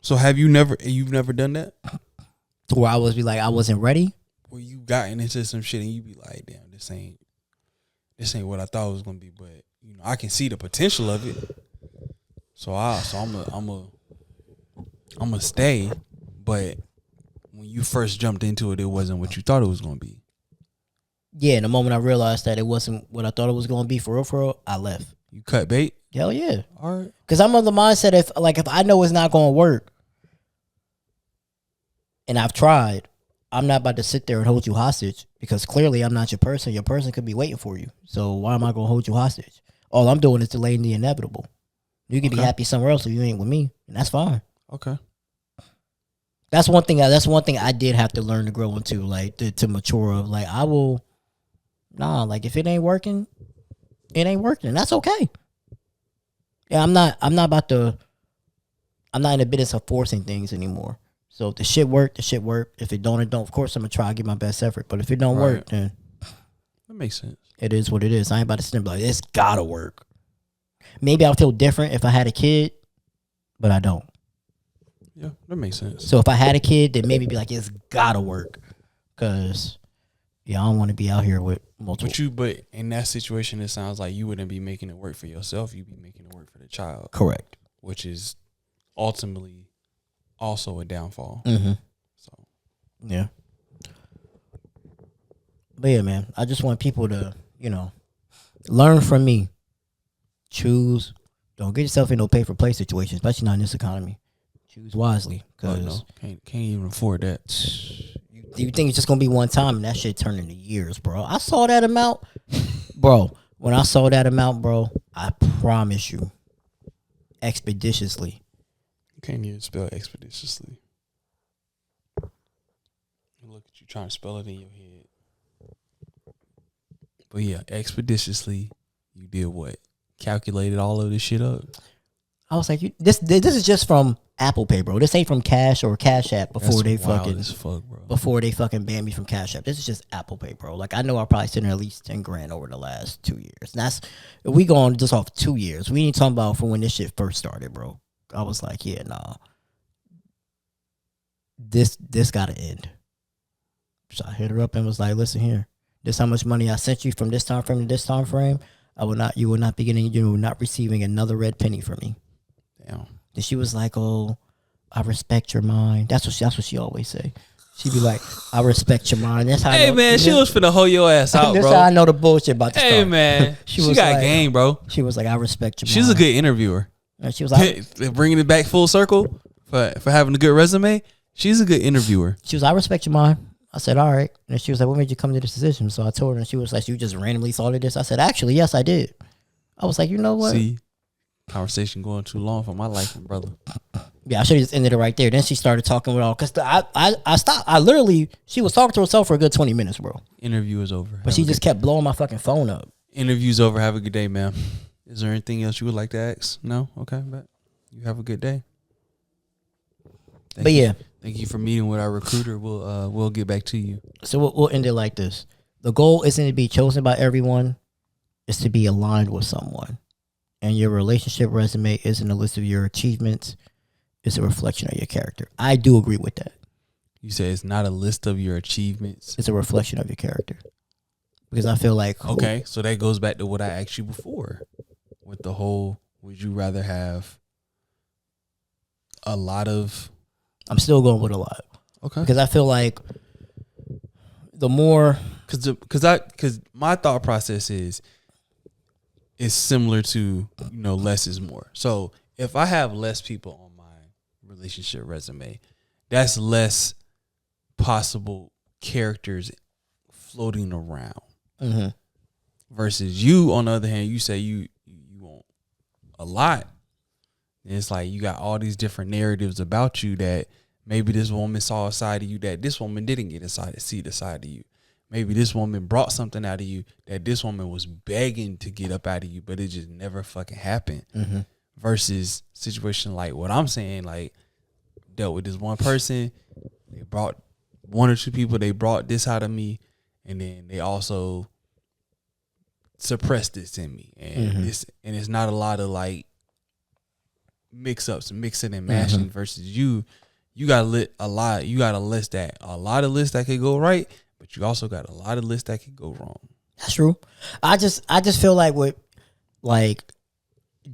So you've never done that? Where I was be like, I wasn't ready. Where you gotten into some shit and you be like, damn, this ain't what I thought it was gonna be, but you know, I can see the potential of it. So I'm a stay, but when you first jumped into it, it wasn't what you thought it was gonna be. Yeah, and the moment I realized that it wasn't what I thought it was gonna be for real, I left. You cut bait? Hell yeah. All right. Because I'm of the mindset if I know it's not gonna work and I've tried, I'm not about to sit there and hold you hostage because clearly I'm not your person. Your person could be waiting for you. So why am I gonna hold you hostage? All I'm doing is delaying the inevitable. You can be happy somewhere else if you ain't with me, and that's fine. Okay. That's one thing I did have to learn to grow into, like to mature of. Like I will, like if it ain't working, it ain't working. That's okay. Yeah, I'm not in the business of forcing things anymore. So if the shit work, the shit work. If it don't, it don't. Of course, I'm gonna try to give my best effort. But if it don't work, then that makes sense. It is what it is. I ain't about to sit there and be like, it's gotta work. Maybe I'll feel different if I had a kid, but I don't. Yeah, that makes sense. So if I had a kid, then maybe be like, it's gotta work. Cause I don't want to be out here with multiple. But in that situation, it sounds like you wouldn't be making it work for yourself. You'd be making it work for the child. Correct. Which is ultimately also a downfall. Mm-hmm. So yeah. But yeah, man, I just want people to, learn from me. Choose. Don't get yourself in no pay for play situation, especially not in this economy. Choose wisely, because can't even afford that. You think it's just gonna be one time and that shit turned into years, bro? I saw that amount, bro. When I saw that amount, bro, I promise you, expeditiously. You can't even spell expeditiously. Look at you trying to spell it in your head. But yeah, expeditiously, you did what? Calculated all of this shit up. I was like, this is just from Apple Pay, bro. This ain't from Cash or Cash App before they before they fucking banned me from Cash App. This is just Apple Pay, bro. Like I know I probably spent at least $10,000 over the last 2 years. And that's if we going just off 2 years. We ain't talking about from when this shit first started, bro. I was like, yeah, nah. This gotta end. So I hit her up and was like, listen here. This how much money I sent you from this time frame to this time frame. You will not receiving another red penny from me. Damn. And she was like, oh, I respect your mind. That's what she always say. She be like, I respect your mind. That's how hey, man, she was finna hold your ass out, that's bro. how I know the bullshit about the Hey, start. man. she got like, game, bro. She was like, I respect your mind. She's a good interviewer. And she was like, bringing it back full circle for having a good resume. She's a good interviewer. She was, I respect your mind. I said, all right. And she was like, what made you come to this decision? So I told her, and she was like, you just randomly thought of this? I said, actually, yes, I did. I was like, you know what? See, conversation going too long for my life, brother. Yeah, I should have just ended it right there. Then she started talking with all, because I stopped. I literally, she was talking to herself for a good 20 minutes, bro. Interview is over. But she just kept blowing my fucking phone up. Interview's over. Have a good day, ma'am. Is there anything else you would like to ask? No? Okay, but you have a good day. Thank you for meeting with our recruiter. We'll get back to you. So we'll end it like this. The goal isn't to be chosen by everyone. It's to be aligned with someone. And your relationship resume isn't a list of your achievements. It's a reflection of your character. I do agree with that. You say it's not a list of your achievements. It's a reflection of your character. Because I feel like... Okay, so that goes back to what I asked you before. With the whole, would you rather have a lot of... I'm still going with a lot. Okay. Because I feel like the more... Because my thought process is similar to, less is more. So if I have less people on my relationship resume, that's less possible characters floating around. Mm-hmm. Versus you, on the other hand, you say you want a lot. And it's like you got all these different narratives about you that maybe this woman saw a side of you that this woman didn't get to see the side of you. Maybe this woman brought something out of you that this woman was begging to get up out of you, but it just never fucking happened. Mm-hmm. Versus situation like what I'm saying, like dealt with this one person, they brought one or two people, they brought this out of me, and then they also suppressed this in me. And it's not a lot of like mix-ups, mixing and mashing versus you you got a lot. You got a lot of lists that could go right, but you also got a lot of lists that could go wrong. That's true. I just feel like with like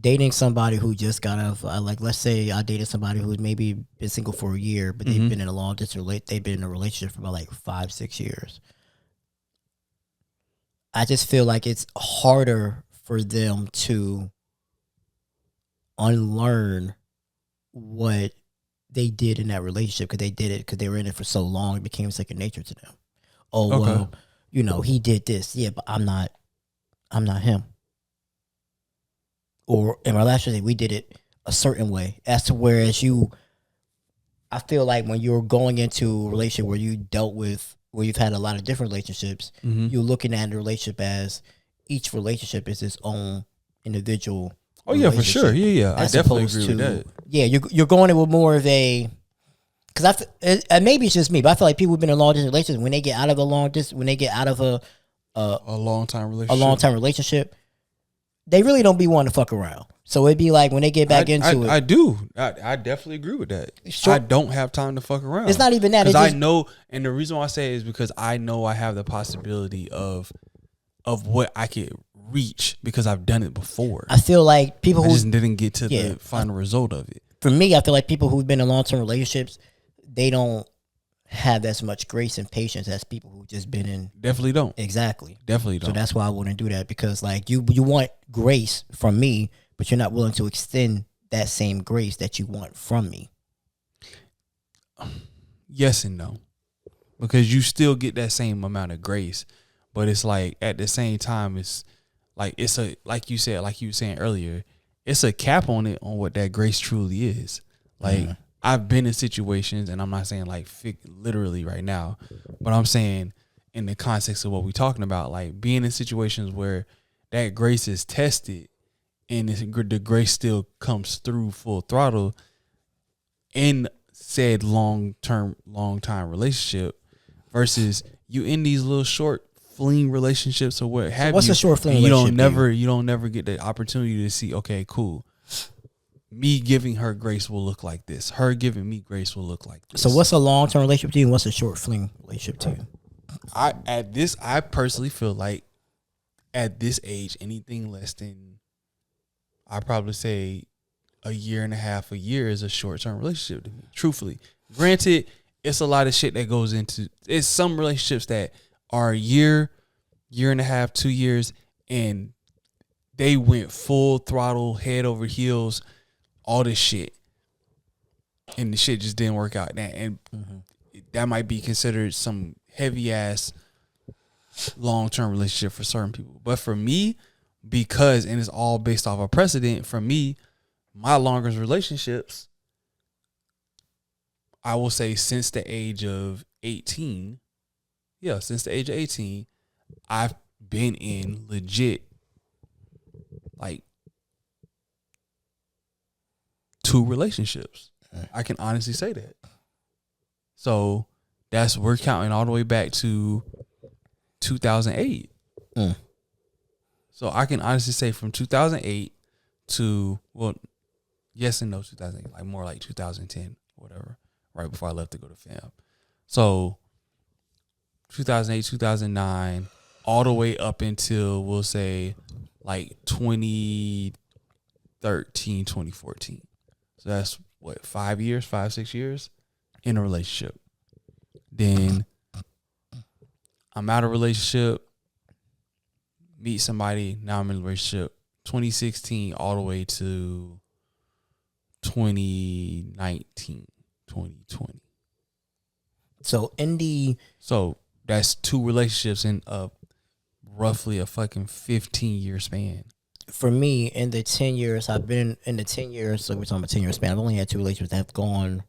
dating somebody who just got out of like, let's say I dated somebody who's maybe been single for a year, but they've been in a long distance they've been in a relationship for about like 5-6 years. I just feel like it's harder for them to unlearn what they did in that relationship because they did it because they were in it for so long. It became second nature to them. Oh, okay. Well, you know, he did this. Yeah, but I'm not him. Or in my last relationship, we did it a certain way. As to whereas I feel like when you're going into a relationship where you've had a lot of different relationships, you're looking at the relationship as each relationship is its own individual. Oh yeah, for sure. Yeah. I definitely agree with that. Yeah, you're going in with more of a, because and maybe it's just me, but I feel like people who've been in long distance relationships, when they get out of a long time relationship, they really don't be wanting to fuck around. So it'd be like when they get back into it. I do. I definitely agree with that. Sure. I don't have time to fuck around. It's not even that. Because I know, and the reason why I say it is because I know I have the possibility of what I could reach because I've done it before. I feel like people who just didn't get to the final result of it. For me, I feel like people who've been in long-term relationships, they don't have as much grace and patience as people who've just been in. Definitely don't. Exactly. Definitely don't. So that's why I wouldn't do that, because like you want grace from me, but you're not willing to extend that same grace that you want from me. Yes and no. Because you still get that same amount of grace, but it's like at the same time it's like like you were saying earlier, it's a cap on it on what that grace truly is. Like I've been in situations, and I'm not saying like literally right now, but I'm saying in the context of what we're talking about, like being in situations where that grace is tested and the grace still comes through full throttle in said long time relationship versus you in these little short fling relationships or what have you. What's a short fling relationship? You don't never get the opportunity to see, okay, cool, me giving her grace will look like this. Her giving me grace will look like this. So what's a long-term relationship to you and what's a short fling relationship to you? I personally feel like at this age, anything less than, I probably say a year and a half, a year is a short-term relationship to me, truthfully. Granted, it's a lot of shit that goes into, it's some relationships that are a year and a half, 2 years, and they went full throttle, head over heels, all this shit, and the shit just didn't work out. And that might be considered some heavy ass long-term relationship for certain people. But for me, because, and it's all based off of precedent, for me, my longest relationships, I will say since the age of 18, I've been in legit like 2 relationships. I can honestly say that. So we're counting all the way back to 2008. So I can honestly say from 2008 to, well, yes and no, 2008, like more like 2010, whatever, right before I left to go to fam. So 2008, 2009, all the way up until, we'll say, like 2013, 2014. So that's what, 5, 6 years in a relationship. Then I'm out of relationship, meet somebody, now I'm in a relationship. 2016 all the way to 2019, 2020. So that's 2 relationships in roughly a fucking 15-year span. For me, in the 10 years, I've been in the 10 years, so we're talking about 10-year span, I've only had 2 relationships that have gone,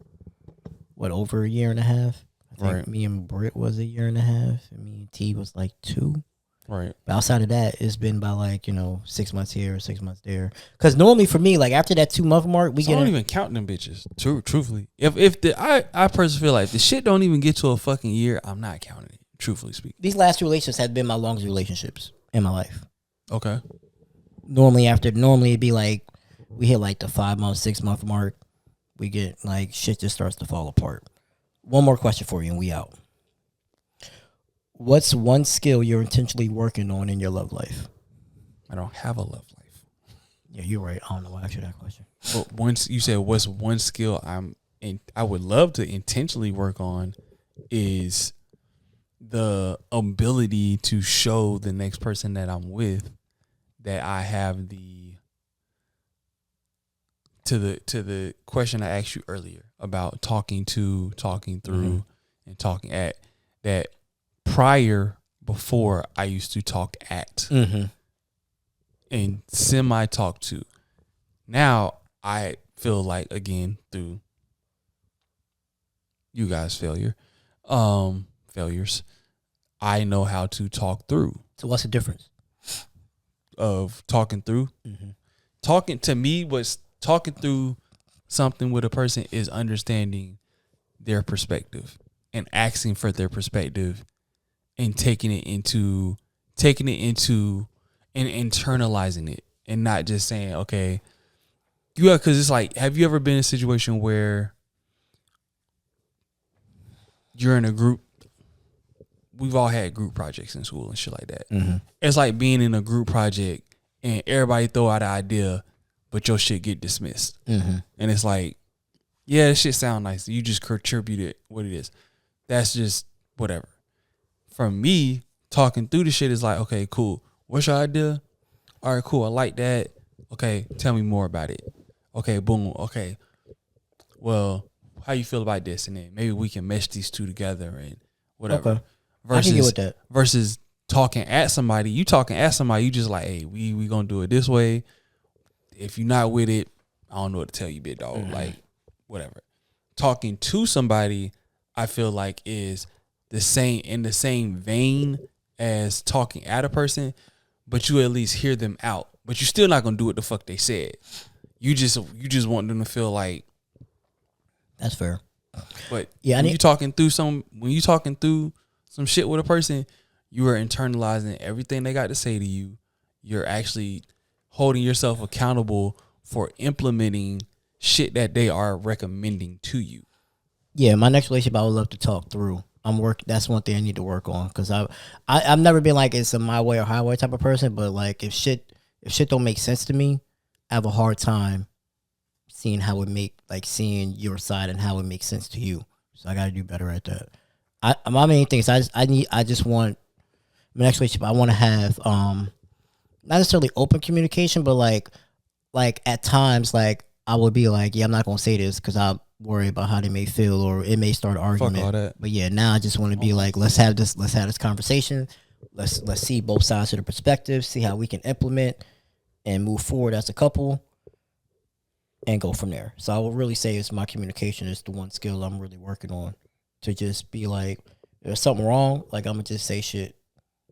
over a year and a half? I think right. Me and Britt was a year and a half, and me and T was like 2. Right. But outside of that, it's been by 6 months here, 6 months there. Because normally for me, like after that 2-month mark, I don't even count them bitches. Truthfully, I personally feel like the shit don't even get to a fucking year, I'm not counting it. Truthfully speaking, these last 2 relationships have been my longest relationships in my life. Okay. Normally it'd be like we hit like the 5-month, 6-month mark. we get like shit just starts to fall apart. One more question for you, and we out. What's one skill you're intentionally working on in your love life? I don't have a love life. Yeah, you're right. I don't know why I asked you that question. But once you said what's one skill I would love to intentionally work on is the ability to show the next person that I'm with that I have to the question I asked you earlier about talking through, and talking at, that before I used to talk at and semi talk to. Now I feel like, again, through you guys' failures, I know how to talk through. So what's the difference of talking through? Talking to me was talking through something with a person is understanding their perspective and asking for their perspective and taking it into and internalizing it and not just saying, okay, because it's like, have you ever been in a situation where you're in a group? We've all had group projects in school and shit like that. It's like being in a group project and everybody throw out an idea, but your shit get dismissed. And it's like, yeah, this shit sound nice. You just contributed what it is. That's just whatever. For me, talking through the shit is like, okay, cool. What's your idea? All right, cool. I like that. Okay, tell me more about it. Okay, boom. Okay, well, how you feel about this? And then maybe we can mesh these two together and whatever. Okay. I can get with that. Versus talking at somebody. You talking at somebody, you just like, hey, we gonna do it this way. If you're not with it, I don't know what to tell you, big dog. Like, whatever. Talking to somebody, I feel like is in the same vein as talking at a person, but you at least hear them out. But you're still not gonna do what the fuck they said. You just want them to feel like that's fair. But yeah, when you talking through some shit with a person, you are internalizing everything they got to say to you. You're actually holding yourself accountable for implementing shit that they are recommending to you. Yeah, my next relationship I would love to talk through. That's one thing I need to work on, because I've never been like it's a my way or highway type of person. But like if shit don't make sense to me, I have a hard time seeing seeing your side and how it makes sense to you. So I got to do better at that. My main thing is I just want my next relationship. I want to have not necessarily open communication, but like at times like I would be like, yeah, I'm not gonna say this because I'm worried about how they may feel or it may start an argument. Fuck all that. But yeah, now I just want to be like, let's have this conversation. Let's see both sides of the perspective, see how we can implement and move forward as a couple and go from there. So I would really say it's my communication is the one skill I'm really working on, to just be like, if there's something wrong, like I'm gonna just say shit.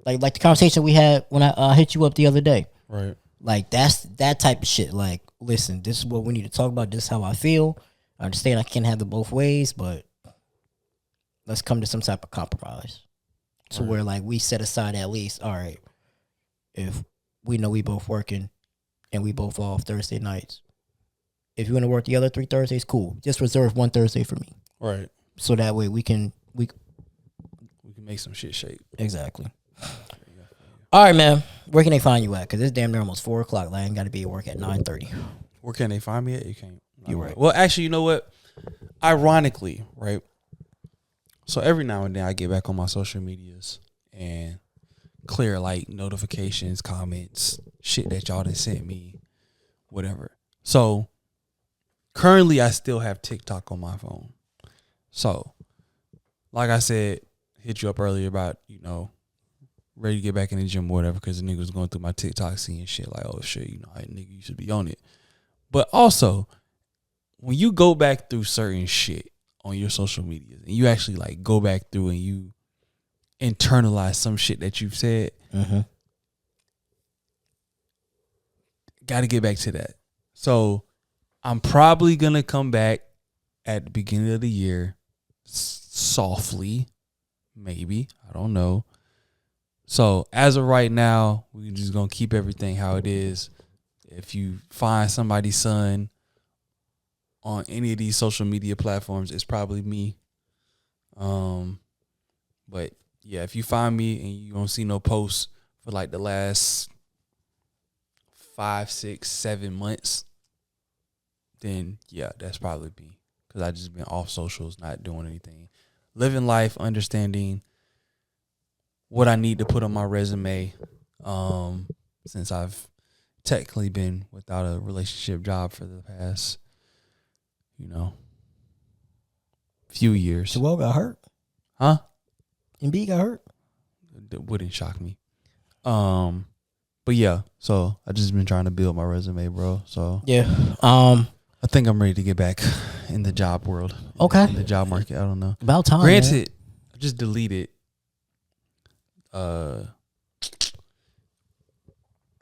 Like the conversation we had when I hit you up the other day. Right. Like that's that type of shit. Like, listen, this is what we need to talk about. This is how I feel. I understand I can't have it both ways, but let's come to some type of compromise. To where like we set aside at least, all right, if we know we both working and we both off Thursday nights, if you want to work the other 3 Thursdays, cool. Just reserve 1 Thursday for me. Right. So that way we can make some shit shake. Exactly. All right, man. Where can they find you at? Because it's damn near almost 4 o'clock. Like, I ain't got to be at work at 9:30. Where can they find me at? You can't. You're right. Well, actually, you know what? Ironically, right? So every now and then I get back on my social medias and clear like notifications, comments, shit that y'all done sent me, whatever. So currently I still have TikTok on my phone. So like I said, hit you up earlier about, ready to get back in the gym or whatever, because the nigga was going through my TikTok seeing shit like, oh shit, that nigga used to be on it. But also, when you go back through certain shit on your social media and you actually like go back through and you internalize some shit that you've said, got to get back to that. So I'm probably going to come back at the beginning of the year softly, maybe. I don't know. So as of right now, we're just going to keep everything how it is. If you find somebody's son on any of these social media platforms, it's probably me. But yeah, if you find me and you don't see no posts for like the last 5, 6, 7 months, then yeah, that's probably me. Because I just been off socials, not doing anything. Living life, understanding what I need to put on my resume, since I've technically been without a relationship job for the past, few years. Joel got hurt. Huh? Embiid got hurt. That wouldn't shock me. But yeah, so I just been trying to build my resume, bro. So yeah, I think I'm ready to get back in the job world. Okay, in the job market. I don't know. About time. Granted, man. I just deleted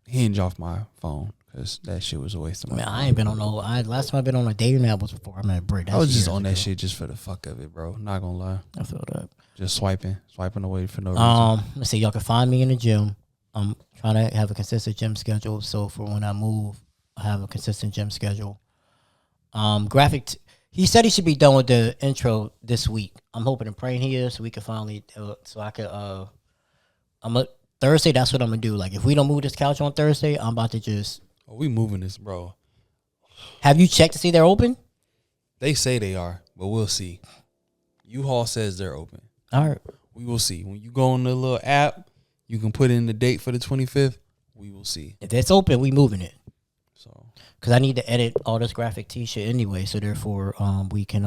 Hinge off my phone because that shit was a waste of my Man, time. I ain't been on no. Last time I've been on a dating app was before I'm at a break. I was just on that shit just for the fuck of it, bro. Not gonna lie. I feel that. Just swiping away for no reason. Let's see. Y'all can find me in the gym. I'm trying to have a consistent gym schedule. So for when I move, I have a consistent gym schedule. He said he should be done with the intro this week. I'm hoping and praying he is, so we can finally. So I could. Thursday. That's what I'm gonna do. Like if we don't move this couch on Thursday, I'm about to just. Oh, we moving this, bro. Have you checked to see they're open? They say they are, but we'll see. U-Haul says they're open. All right. We will see. When you go on the little app, you can put in the date for the 25th. We will see. If it's open, we moving it. So, because I need to edit all this graphic tee shit anyway. So therefore, we can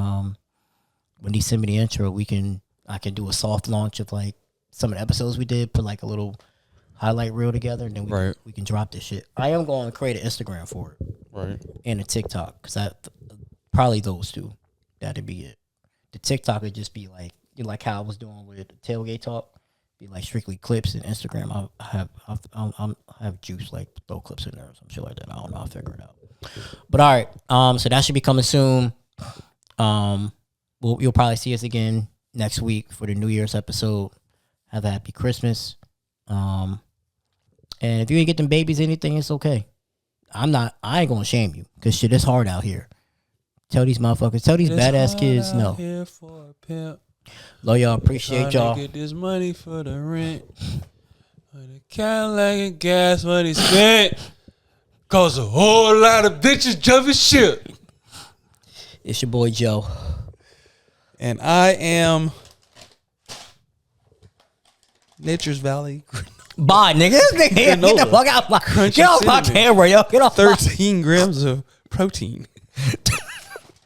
when they send me the intro, I can do a soft launch of like some of the episodes we did, put like a little highlight reel together, and then we can drop this shit. I am going to create an Instagram for it, right, and a TikTok because probably those two. That'd be it. The TikTok would just be like how I was doing with tailgate talk, be like strictly clips, and Instagram I have juice like throw clips in there or some shit like that. I don't know. I'll figure it out. But all right, so that should be coming soon. You'll probably see us again next week for the New Year's episode. Have a happy Christmas. And if you ain't get them babies anything, it's okay. I ain't gonna shame you because shit is hard out here. Tell these motherfuckers, tell these badass kids no. Here for a pimp. Love y'all, appreciate y'all. Get this money for the rent. For the Cadillac and gas money spent. Cause a whole lot of bitches jumping ship. It's your boy Joe. And I am Nature's Valley. Bye, nigga. Get the fuck out my, get off my camera, yo. Get off 13 grams of protein.